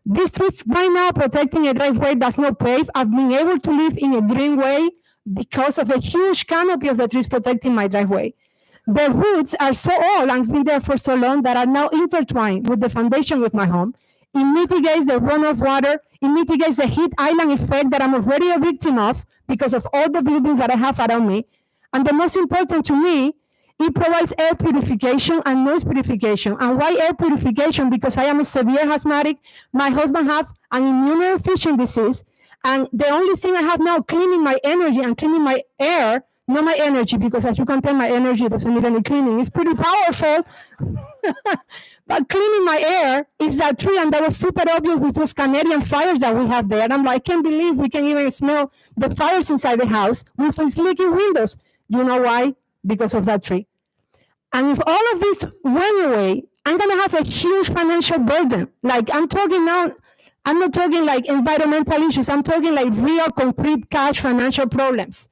This tree is right now protecting a driveway that's not paved. I've been able to live in a greenway because of the huge canopy of the trees protecting my driveway. The roots are so old and have been there for so long that are now intertwined with the foundation of my home. It mitigates the runoff water. It mitigates the heat island effect that I'm already a victim of because of all the buildings that I have around me. And the most important to me, it provides air purification and noise purification. And why air purification? Because I am a severe asthmatic. My husband has an immunodeficient disease. And the only thing I have now cleaning my energy and cleaning my air, not my energy, because as you can tell, my energy doesn't need any cleaning. It's pretty powerful. But cleaning my air is that tree. And that was super obvious with those Canadian fires that we have there. And I'm like, I can't believe we can even smell the fires inside the house with these leaking windows. You know why? Because of that tree. And if all of this went away, I'm going to have a huge financial burden. Like I'm talking now, I'm not talking like environmental issues. I'm talking like real concrete cash financial problems.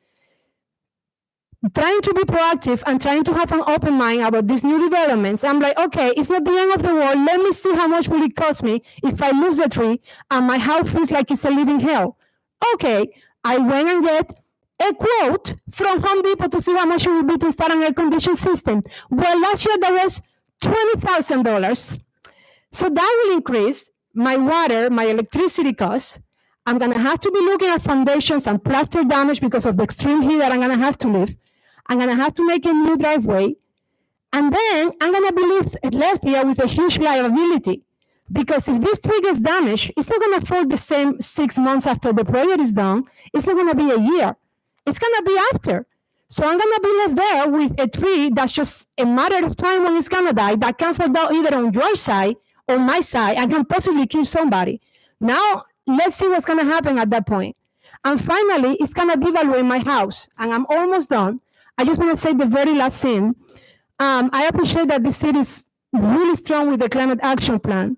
Trying to be proactive and trying to have an open mind about these new developments. I'm like, okay, it's not the end of the world. Let me see how much will it cost me if I lose the tree and my house feels like it's a living hell. Okay, I went and get a quote from Home Depot to see how much it would be to install an air conditioning system. Well, last year that was $20,000. So that will increase my water, my electricity costs. I'm going to have to be looking at foundations and plaster damage because of the extreme heat that I'm going to have to live. I'm going to have to make a new driveway. And then I'm going to be left here with a huge liability. Because if this tree gets damaged, it's not going to fall the same 6 months after the project is done. It's not going to be a year. It's going to be after. So I'm going to be left there with a tree that's just a matter of time when it's going to die, that can fall down either on your side or my side and can possibly kill somebody. Now, let's see what's going to happen at that point. And finally, it's going to devaluate my house. And I'm almost done. I just want to say the very last thing. I appreciate that the city is really strong with the climate action plan.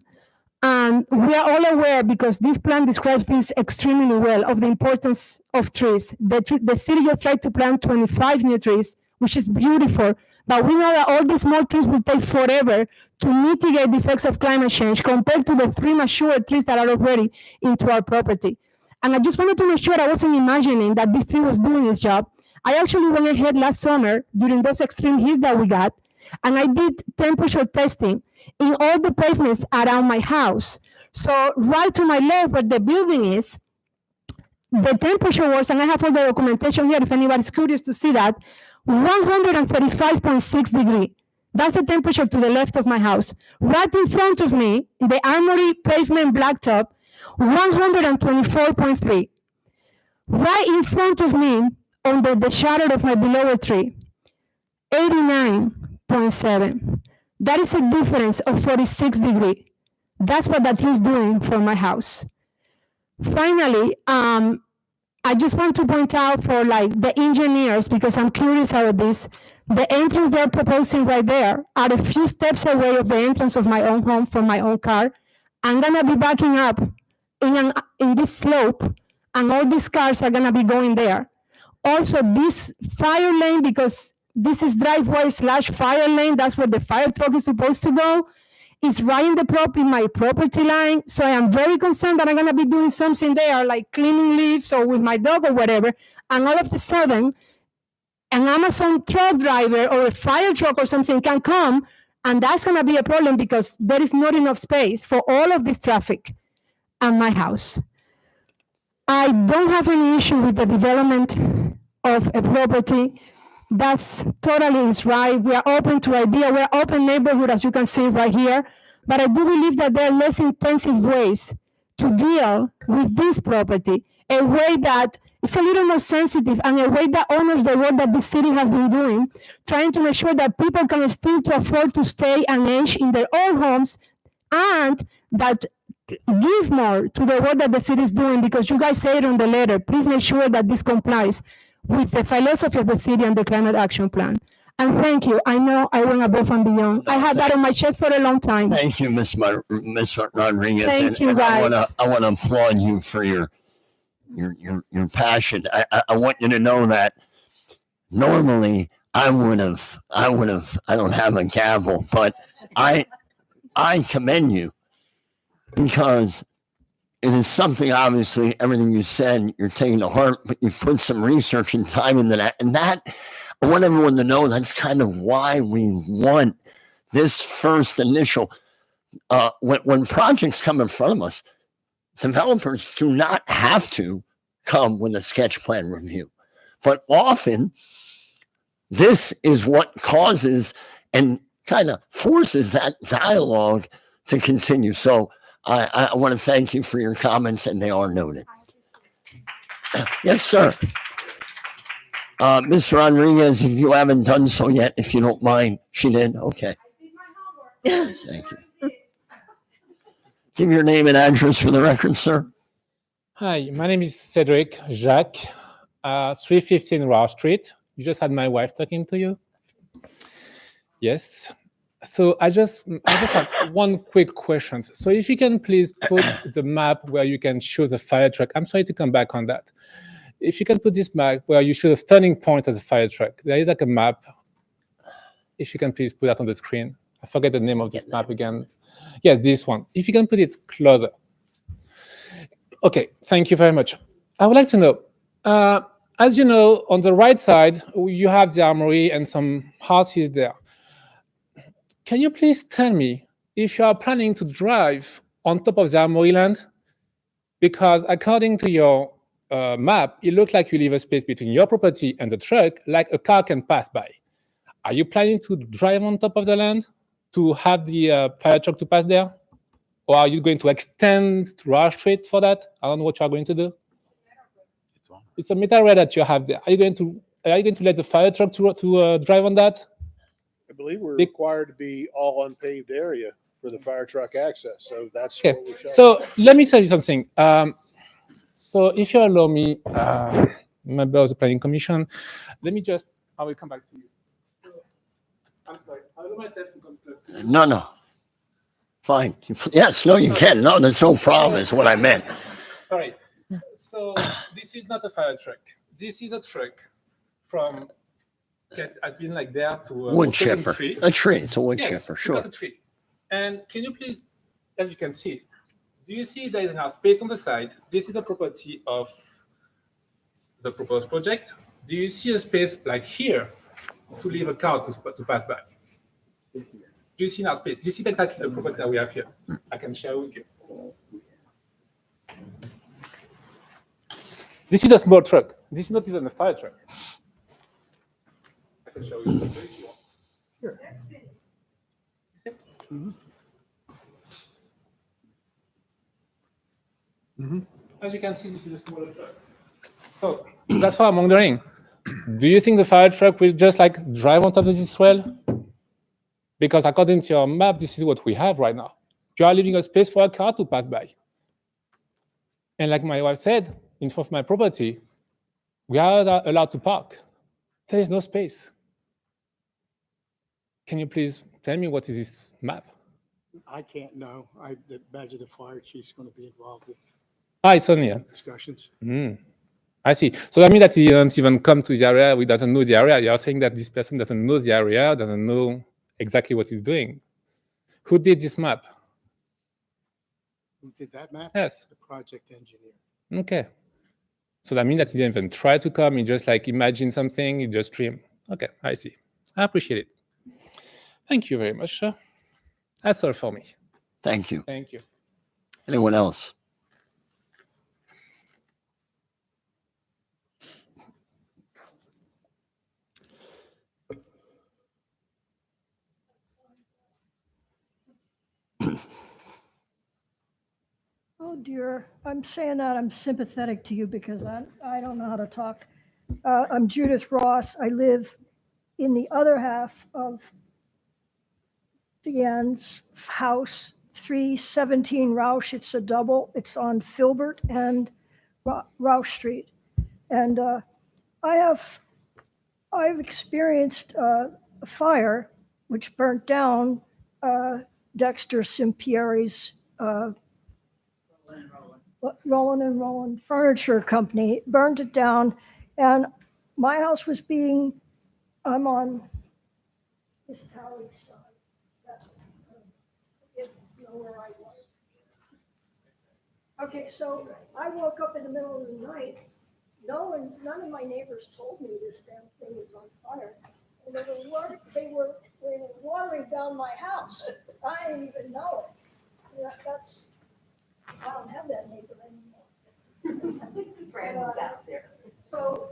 And we are all aware, because this plan describes this extremely well, of the importance of trees. The city just tried to plant 25 new trees, which is beautiful. But we know that all these small trees will take forever to mitigate the effects of climate change compared to the 3 mature trees that are already into our property. And I just wanted to make sure I wasn't imagining that this tree was doing its job. I actually went ahead last summer during those extreme heats that we got, and I did temperature testing in all the pavements around my house. So right to my left where the building is, the temperature was, and I have all the documentation here if anybody's curious to see that, 135.6 degrees. That's the temperature to the left of my house. Right in front of me, the Armory pavement blacktop, 124.3. Right in front of me, under the shadow of my beloved tree, 89.7. That is a difference of 46 degrees. That's what that tree is doing for my house. Finally, I just want to point out for like the engineers, because I'm curious about this, the entrance they're proposing right there are a few steps away of the entrance of my own home for my own car. I'm gonna be backing up in this slope, and all these cars are gonna be going there. Also, this fire lane, because this is driveway / fire lane, that's where the fire truck is supposed to go, is right in my property line. So I am very concerned that I'm gonna be doing something there, like cleaning leaves or with my dog or whatever, and all of a sudden, an Amazon truck driver or a fire truck or something can come, and that's gonna be a problem because there is not enough space for all of this traffic at my house. I don't have any issue with the development of a property. That's totally is right. We are open to idea. We're open neighborhood, as you can see right here. But I do believe that there are less intensive ways to deal with this property, a way that is a little more sensitive and a way that honors the work that the city has been doing, trying to make sure that people can still to afford to stay and age in their own homes, and that give more to the work that the city is doing, because you guys say it on the letter. Please make sure that this complies with the philosophy of the city and the climate action plan. And thank you. I know I went above and beyond. I had that on my chest for a long time. Thank you, Ms. Rodriguez. Thank you, and guys. I want to applaud you for your passion. I want you to know that normally I don't have a gavel, but I commend you, because it is something, obviously, everything you said, you're taking to heart, but you've put some research and time into that. And that, I want everyone to know that's kind of why we want this first initial, when projects come in front of us, developers do not have to come with a sketch plan review. But often, this is what causes and kind of forces that dialogue to continue. So I want to thank you for your comments, and they are noted. Yes, sir. Mr. Rodriguez, if you haven't done so yet, if you don't mind. She did? Okay. Thank you. Give your name and address for the record, sir. Hi, my name is Cedric Jacques, 315 Rouse Street. You just had my wife talking to you? Yes. So I just have one quick question. So if you can please put the map where you can show the fire truck. I'm sorry to come back on that. If you can put this map where you show the turning point of the fire truck. There is like a map. If you can please put that on the screen. I forget the name of this map again. Yeah, this one. If you can put it closer. Okay, thank you very much. I would like to know, as you know, on the right side, you have the Armory and some houses there. Can you please tell me if you are planning to drive on top of the Armory land? Because according to your map, it looks like you leave a space between your property and the truck, like a car can pass by. Are you planning to drive on top of the land to have the fire truck to pass there? Or are you going to extend Roush Street for that? I don't know what you are going to do. It's a metal rail that you have there. Are you going to let the fire truck to drive on that? I believe we're required to be all unpaved area for the fire truck access. So that's Okay. what we're showing. So let me tell you something. So if you allow me, member of the planning commission, I will come back to you. So, I'm sorry. I allow myself to come close to you. No. Fine. Yes, no, you can. No, there's no problem, is what I meant. Sorry. So this is not a fire truck. This is a truck from that has been like there to Wood chipper. A tree. It's a wood Yes, chipper, we sure. got a tree. And can you please, as you can see, do you see there is now space on the side? This is the property of the proposed project. Do you see a space like here to leave a car to pass by? Do you see now space? This is exactly the property that we have here. I can share with you. This is a small truck. This is not even a fire truck. I can show you if you want. Here. As you can see, this is a smaller truck. So that's why I'm wondering, do you think the fire truck will just like drive on top of this rail? Because according to your map, this is what we have right now. You are leaving a space for a car to pass by. And like my wife said, in front of my property, we are allowed to park. There is no space. Can you please tell me what is this map? I can't know. I imagine the fire chief's going to be involved with It's on here. discussions. I see. So that means that he doesn't even come to the area. He doesn't know the area. You are saying that this person doesn't know the area, doesn't know exactly what he's doing. Who did this map? Who did that map? Yes. The project engineer. Okay. So that means that he didn't even try to come. He just like imagine something. He just dream. Okay, I see. I appreciate it. Thank you very much, sir. That's all for me. Thank you. Thank you. Anyone else? Oh dear, I'm saying that I'm sympathetic to you because I don't know how to talk. I'm Judith Ross. I live in the other half of Deanne's house, 317 Roush. It's a double. It's on Filbert and Roush Street. And I've experienced a fire which burnt down Dexter Simpieri's Roland and Roland Furniture Company, burned it down, and my house was I'm on this Howie's side. You know where I was. Okay, so I woke up in the middle of the night. None of my neighbors told me this damn thing was on fire. And they were watering down my house. I didn't even know it. I don't have that neighbor anymore. Brandon's out there. So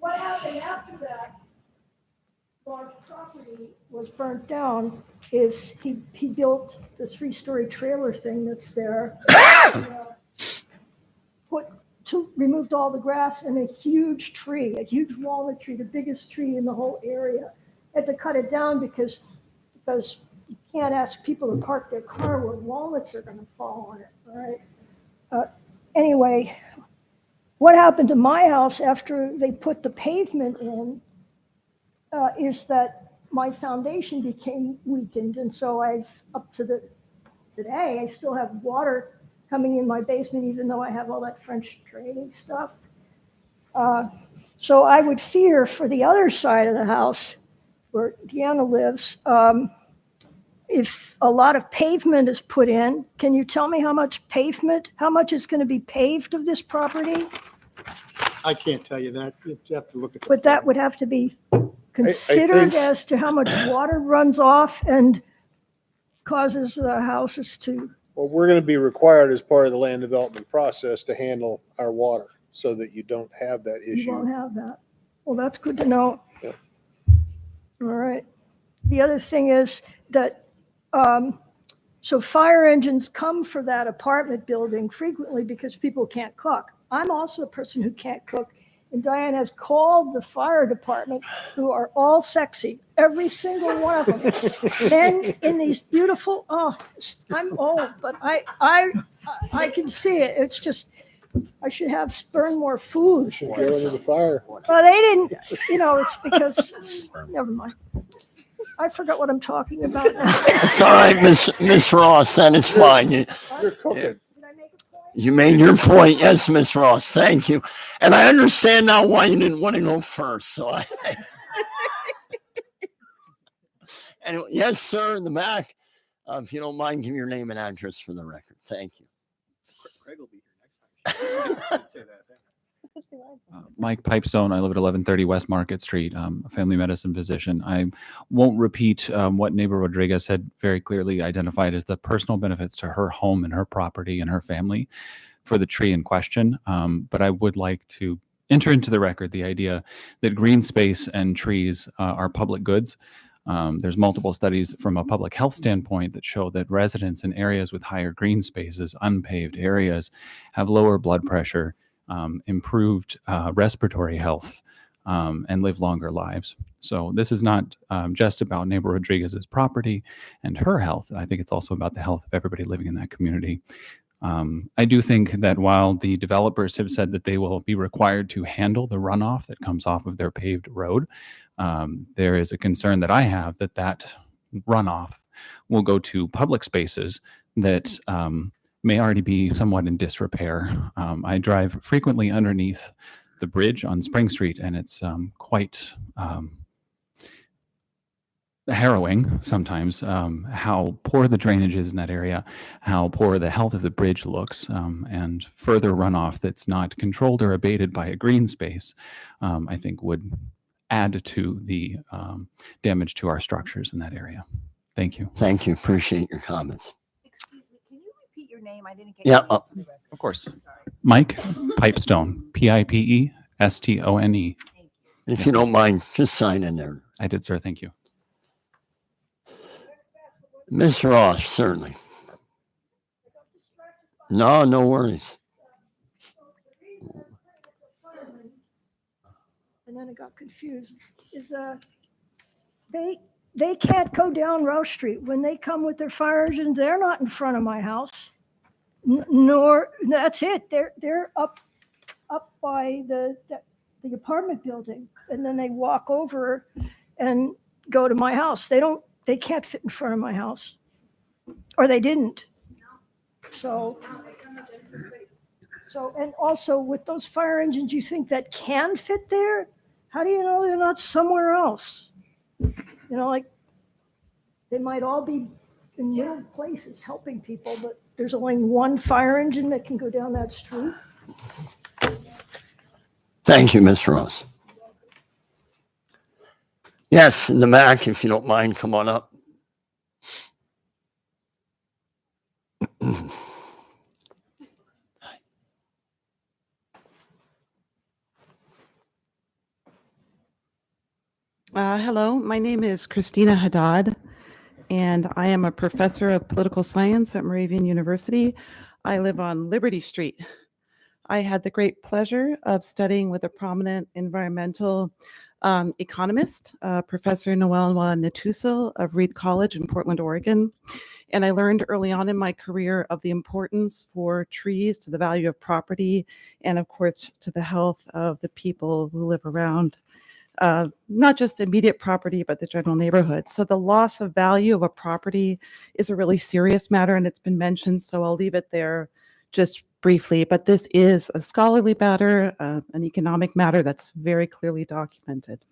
what happened after that large property was burnt down is he built the 3-story trailer thing that's there. Removed all the grass and a huge tree, a huge walnut tree, the biggest tree in the whole area. Had to cut it down because you can't ask people to park their car where walnuts are going to fall on it, right? Anyway, what happened to my house after they put the pavement in is that my foundation became weakened. And so up to today, I still have water coming in my basement, even though I have all that French draining stuff. So I would fear for the other side of the house where Deanna lives, if a lot of pavement is put in. Can you tell me how much is going to be paved of this property? I can't tell you that. You have to look at. But that would have to be considered as to how much water runs off and causes the houses to. Well, we're going to be required as part of the land development process to handle our water so that you don't have that issue. You won't have that. Well, that's good to know. Yeah. All right. The other thing is that, so fire engines come for that apartment building frequently because people can't cook. I'm also a person who can't cook. And Diane has called the fire department, who are all sexy, every single one of them. Men in these beautiful, I'm old, but I can see it. It's just, I should have burn more food. Should go into the fire. Well, they didn't, it's because, never mind. I forgot what I'm talking about now. It's all right, Miss Ross. That is fine. You're cooking. You made your point. Yes, Miss Ross. Thank you. And I understand now why you didn't want to go first. So anyway, yes, sir, in the back. If you don't mind, give your name and address for the record. Thank you. Craig will be here next time. Say that. Mike Pipestone. I live at 1130 West Market Street. I'm a family medicine physician. I won't repeat what Neighbor Rodriguez had very clearly identified as the personal benefits to her home and her property and her family for the tree in question. But I would like to enter into the record the idea that green space and trees are public goods. There's multiple studies from a public health standpoint that show that residents in areas with higher green spaces, unpaved areas, have lower blood pressure, improved respiratory health, and live longer lives. So this is not just about Neighbor Rodriguez's property and her health. I think it's also about the health of everybody living in that community. I do think that while the developers have said that they will be required to handle the runoff that comes off of their paved road, there is a concern that I have that runoff will go to public spaces that may already be somewhat in disrepair. I drive frequently underneath the bridge on Spring Street, and it's quite harrowing sometimes how poor the drainage is in that area, how poor the health of the bridge looks, and further runoff that's not controlled or abated by a green space, I think would add to the damage to our structures in that area. Thank you. Thank you. Appreciate your comments. Excuse me, can you repeat your name? I didn't get Yeah. your name for the record. Of course. Mike Pipestone, Pipestone. If you don't mind, just sign in there. I did, sir. Thank you. Miss Ross, certainly. No worries. And then I got confused. They can't go down Rouse Street. When they come with their fire engines, they're not in front of my house. Nor, that's it. They're up by the apartment building, and then they walk over and go to my house. They can't fit in front of my house, or they didn't. So, and also with those fire engines, you think that can fit there? How do you know they're not somewhere else? Like they might all be in little places helping people, but there's only one fire engine that can go down that street. Thank you, Miss Ross. Yes, in the back, if you don't mind, come on up. Hello, my name is Christina Haddad, and I am a professor of political science at Moravian University. I live on Liberty Street. I had the great pleasure of studying with a prominent environmental economist, Professor Noelwa Natusil of Reed College in Portland, Oregon. And I learned early on in my career of the importance for trees to the value of property and, of course, to the health of the people who live around not just immediate property, but the general neighborhood. So the loss of value of a property is a really serious matter, and it's been mentioned, so I'll leave it there just briefly. But this is a scholarly matter, an economic matter that's very clearly documented.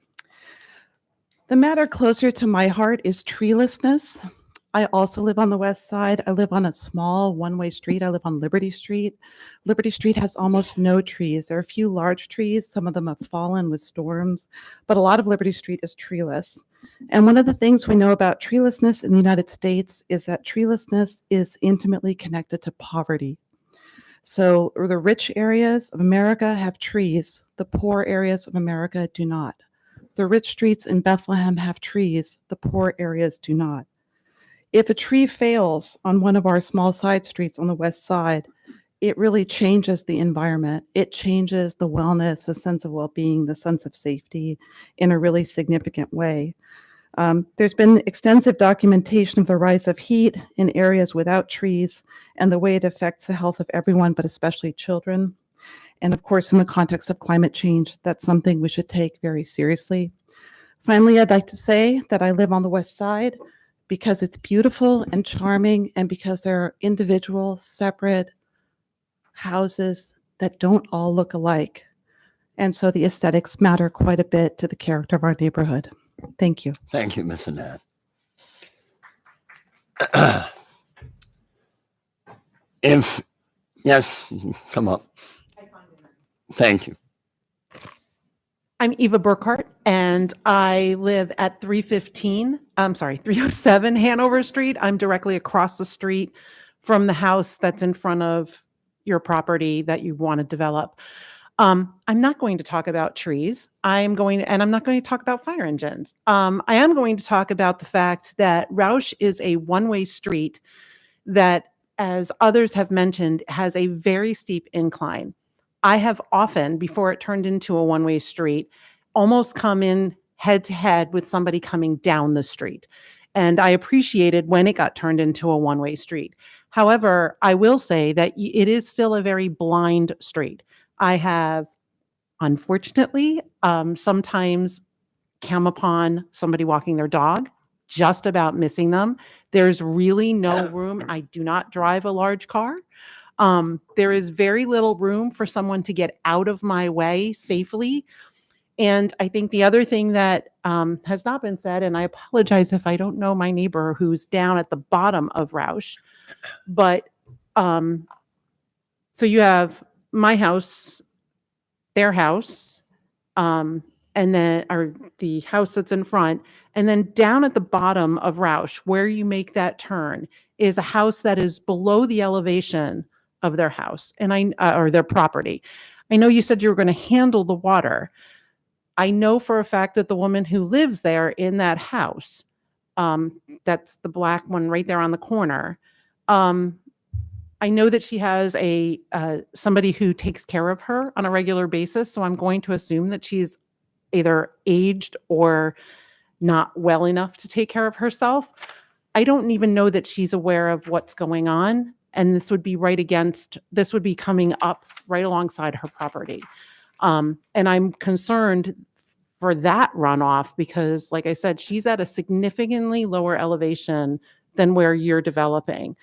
The matter closer to my heart is treelessness. I also live on the west side. I live on a small one-way street. I live on Liberty Street. Liberty Street has almost no trees. There are a few large trees. Some of them have fallen with storms, but a lot of Liberty Street is treeless. And one of the things we know about treelessness in the United States is that treelessness is intimately connected to poverty. So the rich areas of America have trees. The poor areas of America do not. the rich streets in Bethlehem have trees, the poor areas do not. If a tree fails on one of our small side streets on the west side, it really changes the environment. It changes the wellness, the sense of well-being, the sense of safety in a really significant way. There's been extensive documentation of the rise of heat in areas without trees and the way it affects the health of everyone, but especially children. And of course, in the context of climate change, that's something we should take very seriously. Finally, I'd like to say that I live on the west side because it's beautiful and charming, and because there are individual, separate houses that don't all look alike. And so the aesthetics matter quite a bit to the character of our neighborhood. Thank you. Thank you, Ms. Annette. Yes, come up. Thank you. I'm Eva Burkhart, and I live at 307 Hanover Street. I'm directly across the street from the house that's in front of your property that you want to develop. I'm not going to talk about trees. I'm not going to talk about fire engines. I am going to talk about the fact that Rausch is a one-way street that, as others have mentioned, has a very steep incline. I have often, before it turned into a one-way street, almost come in head to head with somebody coming down the street. And I appreciated when it got turned into a one-way street. However, I will say that it is still a very blind street. I have, unfortunately, sometimes come upon somebody walking their dog, just about missing them. There's really no room. I do not drive a large car. There is very little room for someone to get out of my way safely. And I think the other thing that has not been said, and I apologize if I don't know my neighbor who's down at the bottom of Rausch, but so you have my house, their house, and then or the house that's in front, and then down at the bottom of Rausch, where you make that turn, is a house that is below the elevation of their house and or their property. I know you said you were going to handle the water. I know for a fact that the woman who lives there in that house, that's the black one right there on the corner. I know that she has somebody who takes care of her on a regular basis. So I'm going to assume that she's either aged or not well enough to take care of herself. I don't even know that she's aware of what's going on. And this would be coming up right alongside her property. And I'm concerned for that runoff because, like I said, she's at a significantly lower elevation than where you're developing.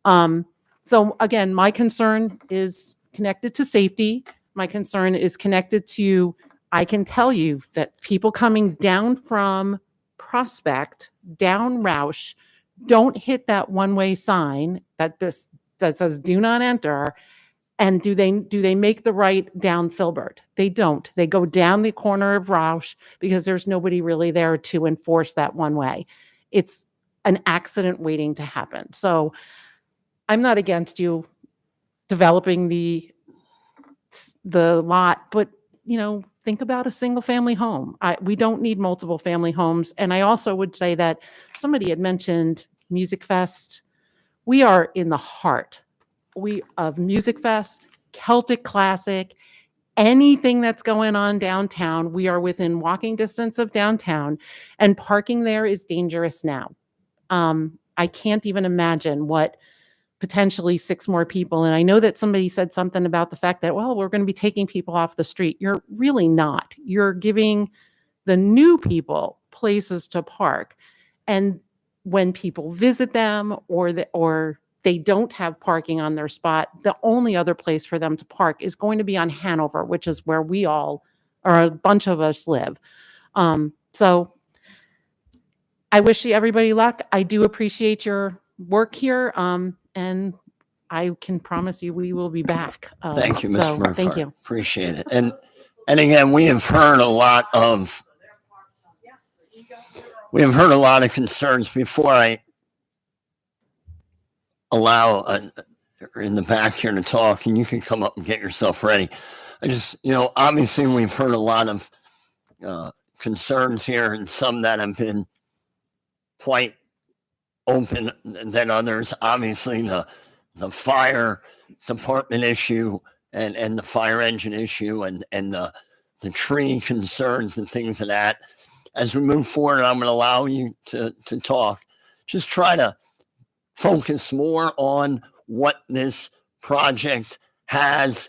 So again, my concern is connected to safety. My concern is connected to, I can tell you that people coming down from Prospect, down Rausch, don't hit that one-way sign that says "Do not enter," and do they make the right down Filbert? They don't. They go down the corner of Rausch because there's nobody really there to enforce that one way. It's an accident waiting to happen. So I'm not against you developing the lot, but think about a single family home. We don't need multiple family homes. And I also would say that somebody had mentioned Music Fest. We are in the heart of Music Fest, Celtic Classic, anything that's going on downtown. We are within walking distance of downtown, and parking there is dangerous now. I can't even imagine what potentially 6 more people. And I know that somebody said something about the fact that, well, we're going to be taking people off the street. You're really not. You're giving the new people places to park. And when people visit them or they don't have parking on their spot, the only other place for them to park is going to be on Hanover, which is where we all, or a bunch of us, live. So I wish everybody luck. I do appreciate your work here. And I can promise you we will be back. Thank you, Ms. Burkhart. Thank you. Appreciate it. And again, we have heard a lot of concerns. Before I allow in the back here to talk, and you can come up and get yourself ready. I just, obviously we've heard a lot of concerns here and some that have been quite open than others. Obviously, the fire department issue and the fire engine issue and the tree concerns and things of that. As we move forward, I'm going to allow you to talk. Just try to focus more on what this project has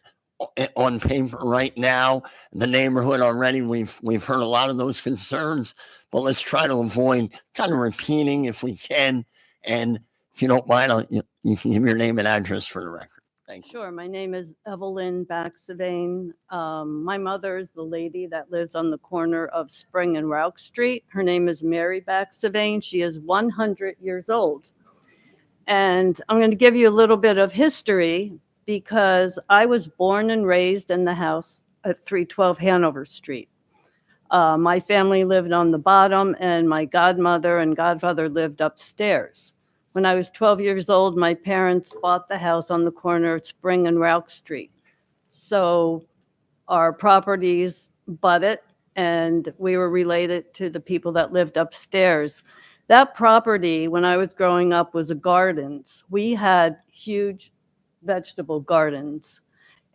on paper right now. The neighborhood already, we've heard a lot of those concerns, but let's try to avoid kind of repeating if we can. And if you don't mind, you can give your name and address for the record. Thank you. Sure. My name is Evelyn Baxavane. My mother is the lady that lives on the corner of Spring and Rauch Street. Her name is Mary Baxavane. She is 100 years old. And I'm going to give you a little bit of history because I was born and raised in the house at 312 Hanover Street. My family lived on the bottom and my godmother and godfather lived upstairs. When I was 12 years old, my parents bought the house on the corner of Spring and Rauch Street. So our properties butted and we were related to the people that lived upstairs. That property, when I was growing up, was a gardens. We had huge vegetable gardens.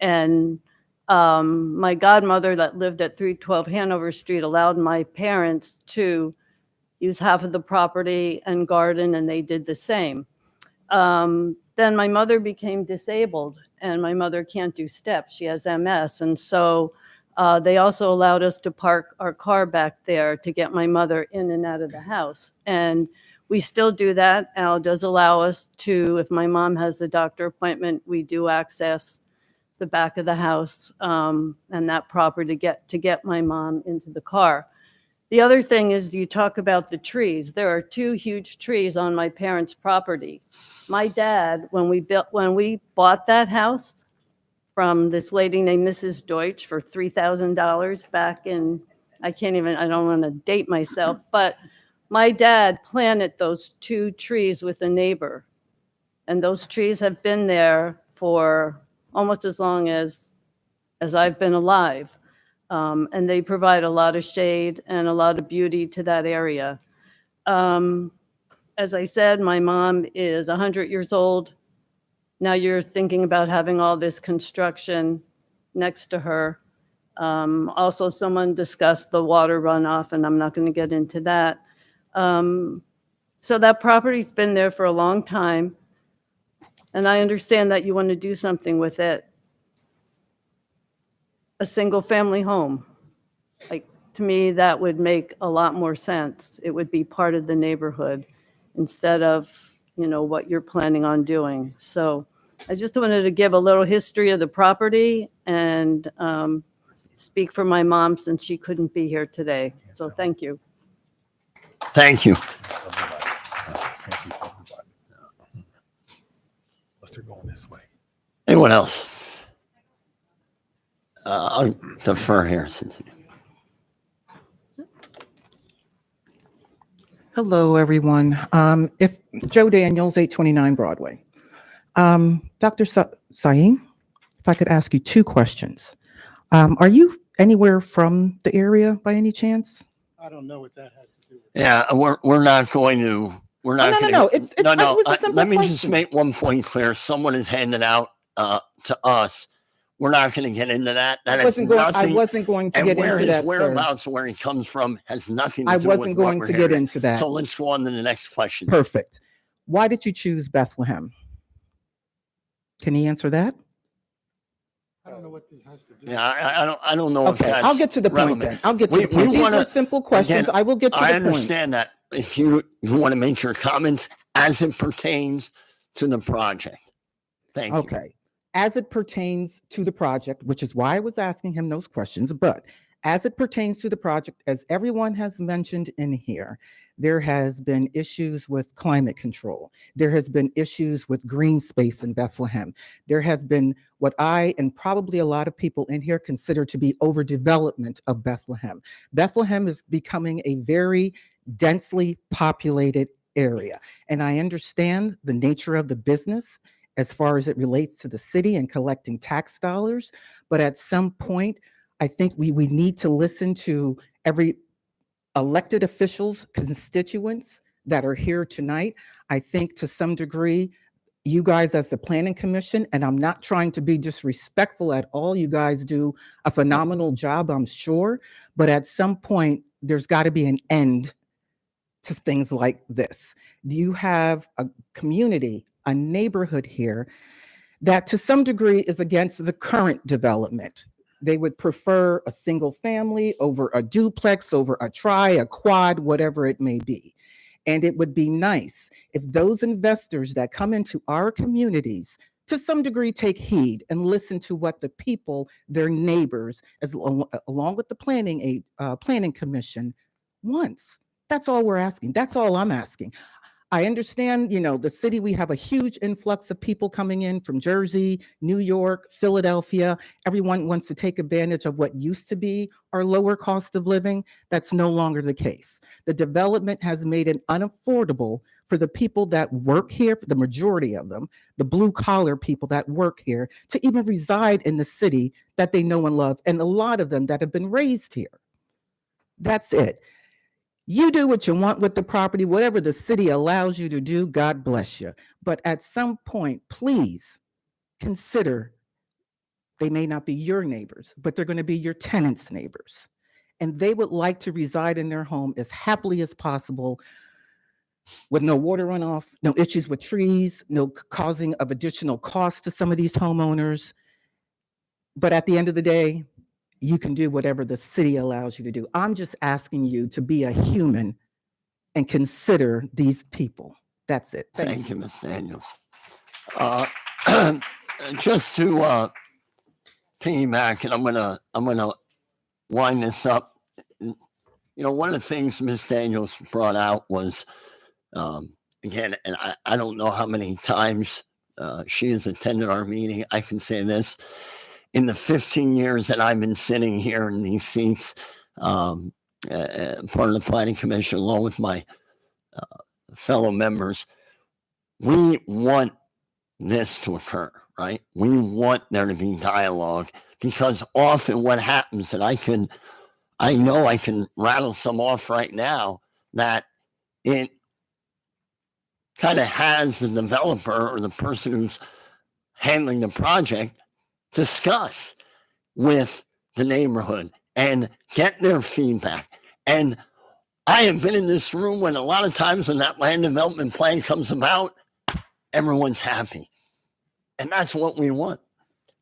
And my godmother that lived at 312 Hanover Street allowed my parents to use half of the property and garden, and they did the same. Then my mother became disabled, and my mother can't do steps. She has MS. And so they also allowed us to park our car back there to get my mother in and out of the house. And we still do that. Al does allow us to, if my mom has a doctor appointment, we do access the back of the house and that property to get my mom into the car. The other thing is you talk about the trees. There are 2 huge trees on my parents' property. My dad, when we bought that house from this lady named Mrs. Deutsch for $3,000 back in, I don't want to date myself, but my dad planted those 2 trees with a neighbor. And those trees have been there for almost as long as I've been alive. And they provide a lot of shade and a lot of beauty to that area. As I said, my mom is 100 years old. Now you're thinking about having all this construction next to her. Also, someone discussed the water runoff, and I'm not going to get into that. So that property's been there for a long time. And I understand that you want to do something with it. A single family home. Like, to me, that would make a lot more sense. It would be part of the neighborhood instead of, what you're planning on doing. So I just wanted to give a little history of the property and speak for my mom since she couldn't be here today. So thank you. Thank you. They're going this way. Anyone else? I'll defer here. Hello, everyone. If Joe Daniels, 829 Broadway. Dr. Sahin, if I could ask you 2 questions. Are you anywhere from the area by any chance? I don't know what that had to do with. Yeah, we're not going to. We're not. No. It's no. it was a simple Let me question. just make one point clear. Someone is handing out to us. We're not going to get into that. That I wasn't going to and get where into his that, whereabouts, where he comes from, has nothing to I do with wasn't what going we're to get hearing. into that. So let's go on to the next question. Perfect. Why did you choose Bethlehem? Can he answer that? I don't know what this has to do. Yeah, I don't know if Okay, that's I'll get to the point relevant. then. I'll get to the point. These are simple questions. Again, I will get to the I point. understand that if you want to make your comments as it pertains to the project. Thank you. Okay. As it pertains to the project, which is why I was asking him those questions, but as it pertains to the project, as everyone has mentioned in here, there has been issues with climate control. There has been issues with green space in Bethlehem. There has been what I and probably a lot of people in here consider to be overdevelopment of Bethlehem. Bethlehem is becoming a very densely populated area. And I understand the nature of the business as far as it relates to the city and collecting tax dollars. But at some point, I think we need to listen to every elected officials, constituents that are here tonight. I think to some degree, you guys as the Planning Commission, and I'm not trying to be disrespectful at all, you guys do a phenomenal job, I'm sure, but at some point, there's got to be an end to things like this. You have a community, a neighborhood here that to some degree is against the current development. They would prefer a single family over a duplex, over a tri, a quad, whatever it may be. And it would be nice if those investors that come into our communities to some degree take heed and listen to what the people, their neighbors, along with the planning commission wants. That's all we're asking. That's all I'm asking. I understand, the city, we have a huge influx of people coming in from Jersey, New York, Philadelphia. Everyone wants to take advantage of what used to be our lower cost of living. That's no longer the case. The development has made it unaffordable for the people that work here, for the majority of them, the blue collar people that work here, to even reside in the city that they know and love, and a lot of them that have been raised here. That's it. You do what you want with the property, whatever the city allows you to do, God bless you. But at some point, please consider they may not be your neighbors, but they're going to be your tenants' neighbors. And they would like to reside in their home as happily as possible with no water runoff, no issues with trees, no causing of additional costs to some of these homeowners. But at the end of the day, you can do whatever the city allows you to do. I'm just asking you to be a human and consider these people. That's it. Thank you, Ms. Daniels. Just to piggyback, and I'm gonna wind this up. One of the things Ms. Daniels brought out was, again, and I don't know how many times she has attended our meeting. I can say this. In the 15 years that I've been sitting here in these seats, part of the Planning Commission, along with my fellow members, we want this to occur, right? We want there to be dialogue, because often what happens, and I know I can rattle some off right now, that it kind of has the developer or the person who's handling the project discuss with the neighborhood and get their feedback. And I have been in this room when a lot of times when that land development plan comes about, everyone's happy. And that's what we want.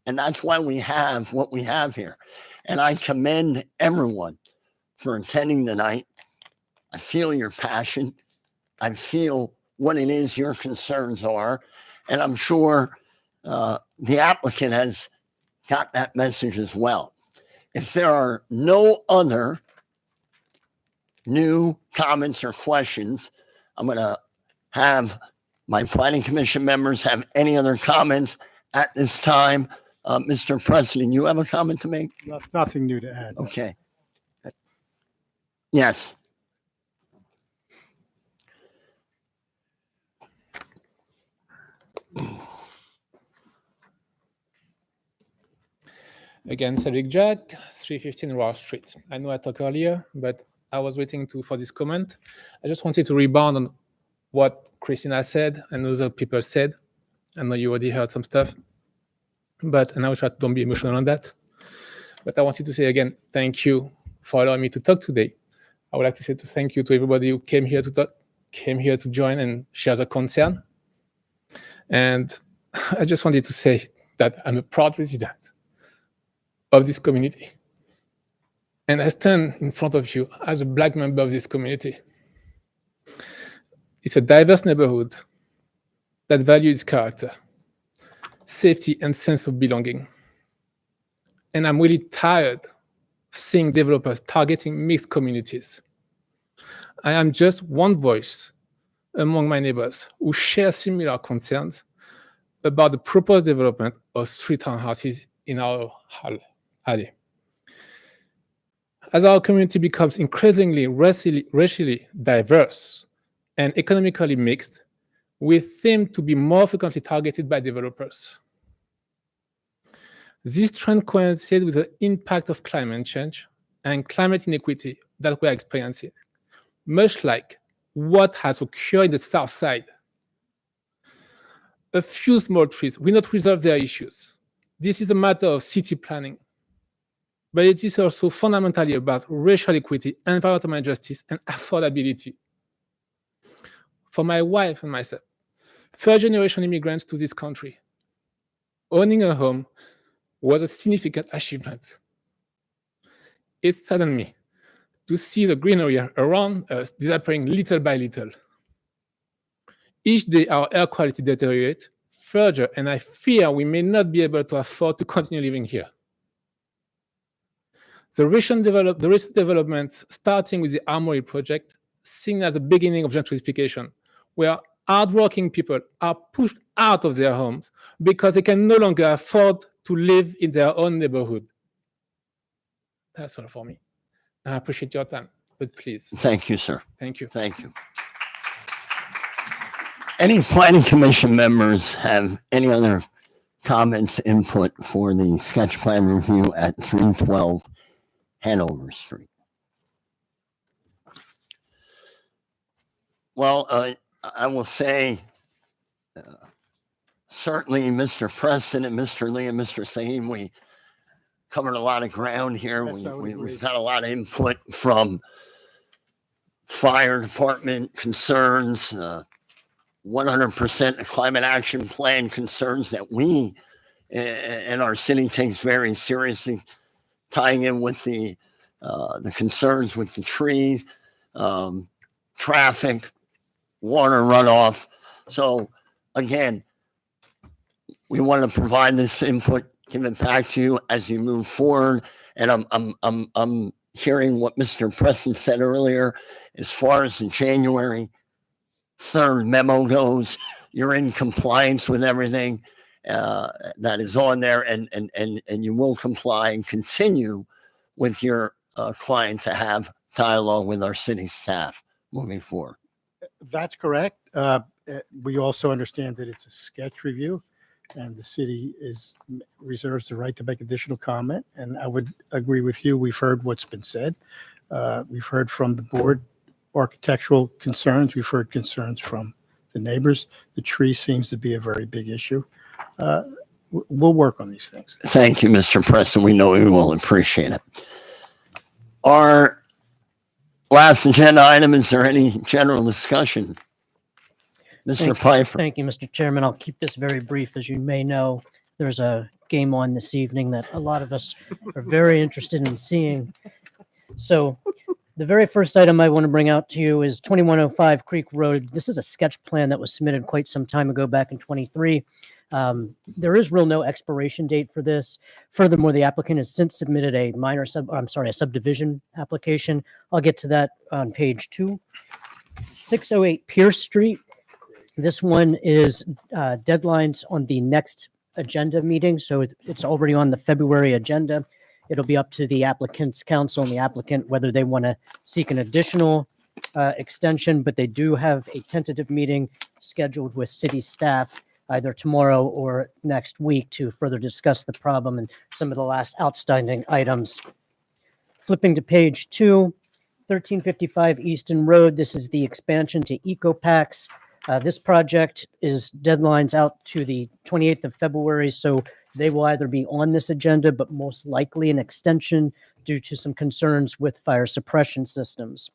And that's why we have what we have here. And I commend everyone for attending tonight. I feel your passion. I feel what it is your concerns are. And I'm sure the applicant has got that message as well. If there are no other new comments or questions, I'm going to have my Planning Commission members have any other comments at this time. Mr. President, you have a comment to make? Nothing new to add. Okay. Yes. Again, Cedric Jack, 315 Ross Street. I know I talked earlier, but I was waiting for this comment. I just wanted to rebound on what Christina said and other people said. I know you already heard some stuff, and I will try to don't be emotional on that. But I wanted to say again, thank you for allowing me to talk today. I would like to say thank you to everybody who came here to talk, came here to join and share the concern. And I just wanted to say that I'm a proud resident of this community. And I stand in front of you as a Black member of this community. It's a diverse neighborhood that values character, safety, and sense of belonging. And I'm really tired of seeing developers targeting mixed communities. I am just one voice among my neighbors who share similar concerns about the proposed development of street townhouses in our alley. As our community becomes increasingly racially diverse and economically mixed, we seem to be more frequently targeted by developers. This trend coincides with the impact of climate change and climate inequity that we are experiencing. much like what has occurred in the south side. A few small trees will not resolve their issues. This is a matter of city planning. But it is also fundamentally about racial equity, environmental justice, and affordability. For my wife and myself, first-generation immigrants to this country, owning a home was a significant achievement. It saddened me to see the greenery around us disappearing little by little. Each day, our air quality deteriorates further, and I fear we may not be able to afford to continue living here. The recent developments, starting with the Armory project, signal the beginning of gentrification, where hardworking people are pushed out of their homes because they can no longer afford to live in their own neighborhood. That's all for me. I appreciate your time, but please. Thank you, sir. Thank you. Thank you. Any planning commission members have any other comments, input for the sketch plan review at 312 Hanover Street? Well, I will say, certainly Mr. Preston and Mr. Lee and Mr. Sahin, we covered a lot of ground here. Yes, I would agree. We've got a lot of input from fire department concerns, 100% climate action plan concerns that we and our city takes very seriously, tying in with the concerns with the trees, traffic, water runoff. So again, we want to provide this input, give it back to you as you move forward. And I'm hearing what Mr. Preston said earlier, as far as the January 3rd memo goes, you're in compliance with everything that is on there, and you will comply and continue with your client to have dialogue with our city staff moving forward. That's correct. We also understand that it's a sketch review, and the city reserves the right to make additional comment. And I would agree with you. We've heard what's been said. We've heard from the board architectural concerns. We've heard concerns from the neighbors. The tree seems to be a very big issue. We'll work on these things. Thank you, Mr. Preston. We know you will appreciate it. Our last agenda item, is there any general discussion? Mr. Pfeiffer. Thank you, Mr. Chairman. I'll keep this very brief. As you may know, there's a game on this evening that a lot of us are very interested in seeing. So the very first item I want to bring out to you is 2105 Creek Road. This is a sketch plan that was submitted quite some time ago, back in 23. There is no expiration date for this. Furthermore, the applicant has since submitted a a subdivision application. I'll get to that on page 2. 608 Pierce Street. This one is deadlines on the next agenda meeting, so it's already on the February agenda. It'll be up to the applicant's counsel and the applicant whether they want to seek an additional extension, but they do have a tentative meeting scheduled with city staff either tomorrow or next week to further discuss the problem and some of the last outstanding items. Flipping to page 2, 1355 Easton Road. This is the expansion to EcoPax. This project is deadlines out to the 28th of February, so they will either be on this agenda, but most likely an extension due to some concerns with fire suppression systems.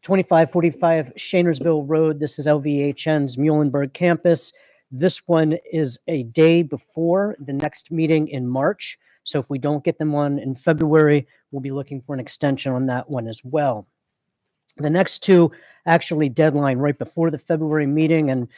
2545 Shanersville Road. This is LVHN's Muhlenberg campus. This one is a day before the next meeting in March. So if we don't get them on in February, we'll be looking for an extension on that one as well. The next two actually deadline right before the February meeting, and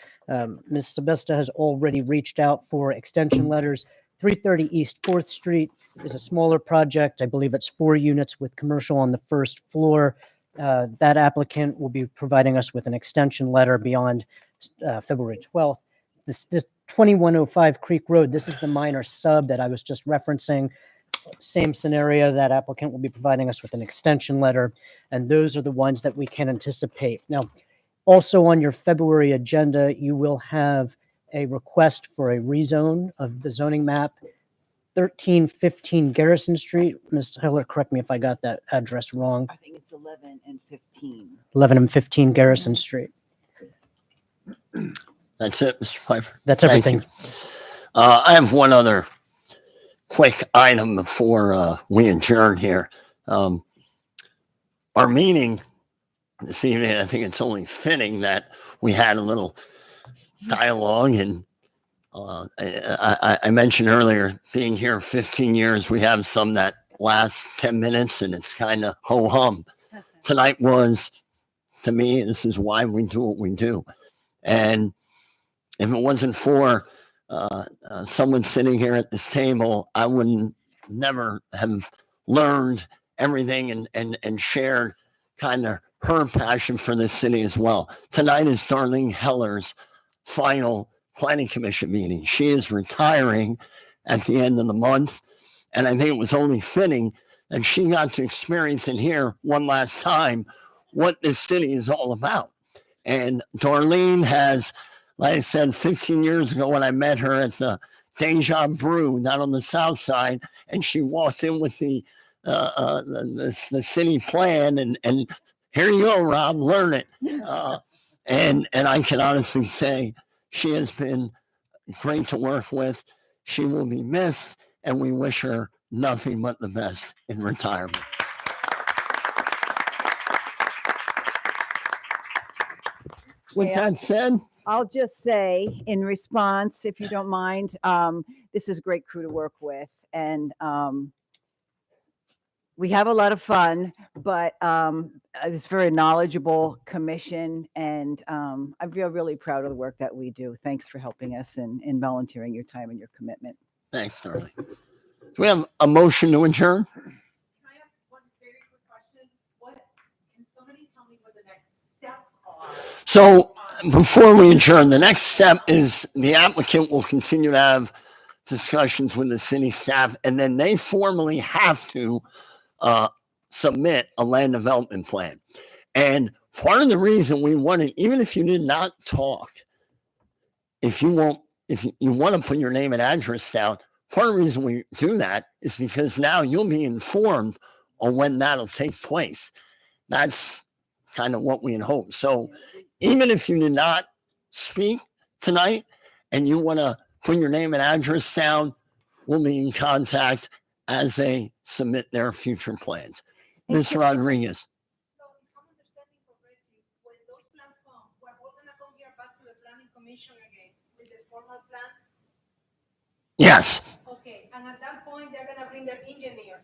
Ms. Sebesta has already reached out for extension letters. 330 East 4th Street is a smaller project. I believe it's 4 units with commercial on the first floor. That applicant will be providing us with an extension letter beyond February 12th. This 2105 Creek Road, this is the minor sub that I was just referencing. Same scenario, that applicant will be providing us with an extension letter, and those are the ones that we can anticipate. Now, also on your February agenda, you will have a request for a rezone of the zoning map. 1315 Garrison Street. Ms. Hiller, correct me if I got that address wrong. I think it's 11 and 15. 11 and 15 Garrison Street. That's it, Mr. Piper. That's Thank everything. you. I have one other quick item before we adjourn here. Our meeting this evening, I think it's only fitting that we had a little dialogue. And I mentioned earlier, being here 15 years, we have some that last 10 minutes and it's kind of ho-hum. Tonight was, to me, this is why we do what we do. And if it wasn't for someone sitting here at this table, I wouldn't never have learned everything and shared kind of her passion for this city as well. Tonight is Darlene Heller's final planning commission meeting. She is retiring at the end of the month. And I think it was only fitting that she got to experience and hear one last time what this city is all about. And Darlene has, like I said, 15 years ago when I met her at the Deja Brew down on the south side, and she walked in with the city plan and here you go, Rob, learn it. And I can honestly say she has been great to work with. She will be missed, and we wish her nothing but the best in retirement. With that said, I'll just say in response, if you don't mind, this is a great crew to work with. And we have a lot of fun, but it's a very knowledgeable commission. And I feel really proud of the work that we do. Thanks for helping us and volunteering your time and your commitment. thanks, Darlene. Do we have a motion to adjourn? So before we adjourn, the next step is the applicant will continue to have discussions with the city staff, and then they formally have to submit a land development plan. And part of the reason we wanted, even if you did not talk, if you want to put your name and address down, part of the reason we do that is because now you'll be informed on when that'll take place. That's kind of what we had hoped. So even if you did not speak tonight and you want to put your name and address down, we'll be in contact as they submit their future plans. Ms. Rodriguez. Yes. Okay, and at that point, they're gonna bring their engineer.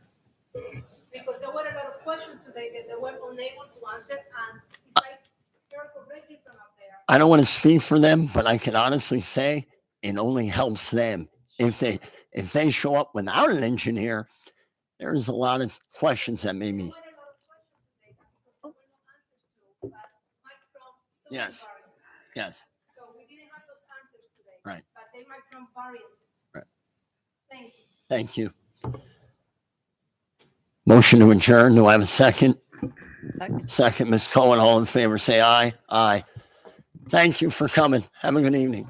Because there were a lot of questions today that they were unable to answer, and if I hear correctly from up there. I don't want to speak for them, but I can honestly say it only helps them. If they show up without an engineer, there's a lot of questions that may be. Yes. Yes. So we didn't have those answers today. Right. But they might come variances. Right. Thank you. Thank you. Motion to adjourn. Do I have a second? Second, Ms. Cohen. All in favor, say aye. Aye. Thank you for coming. Have a good evening.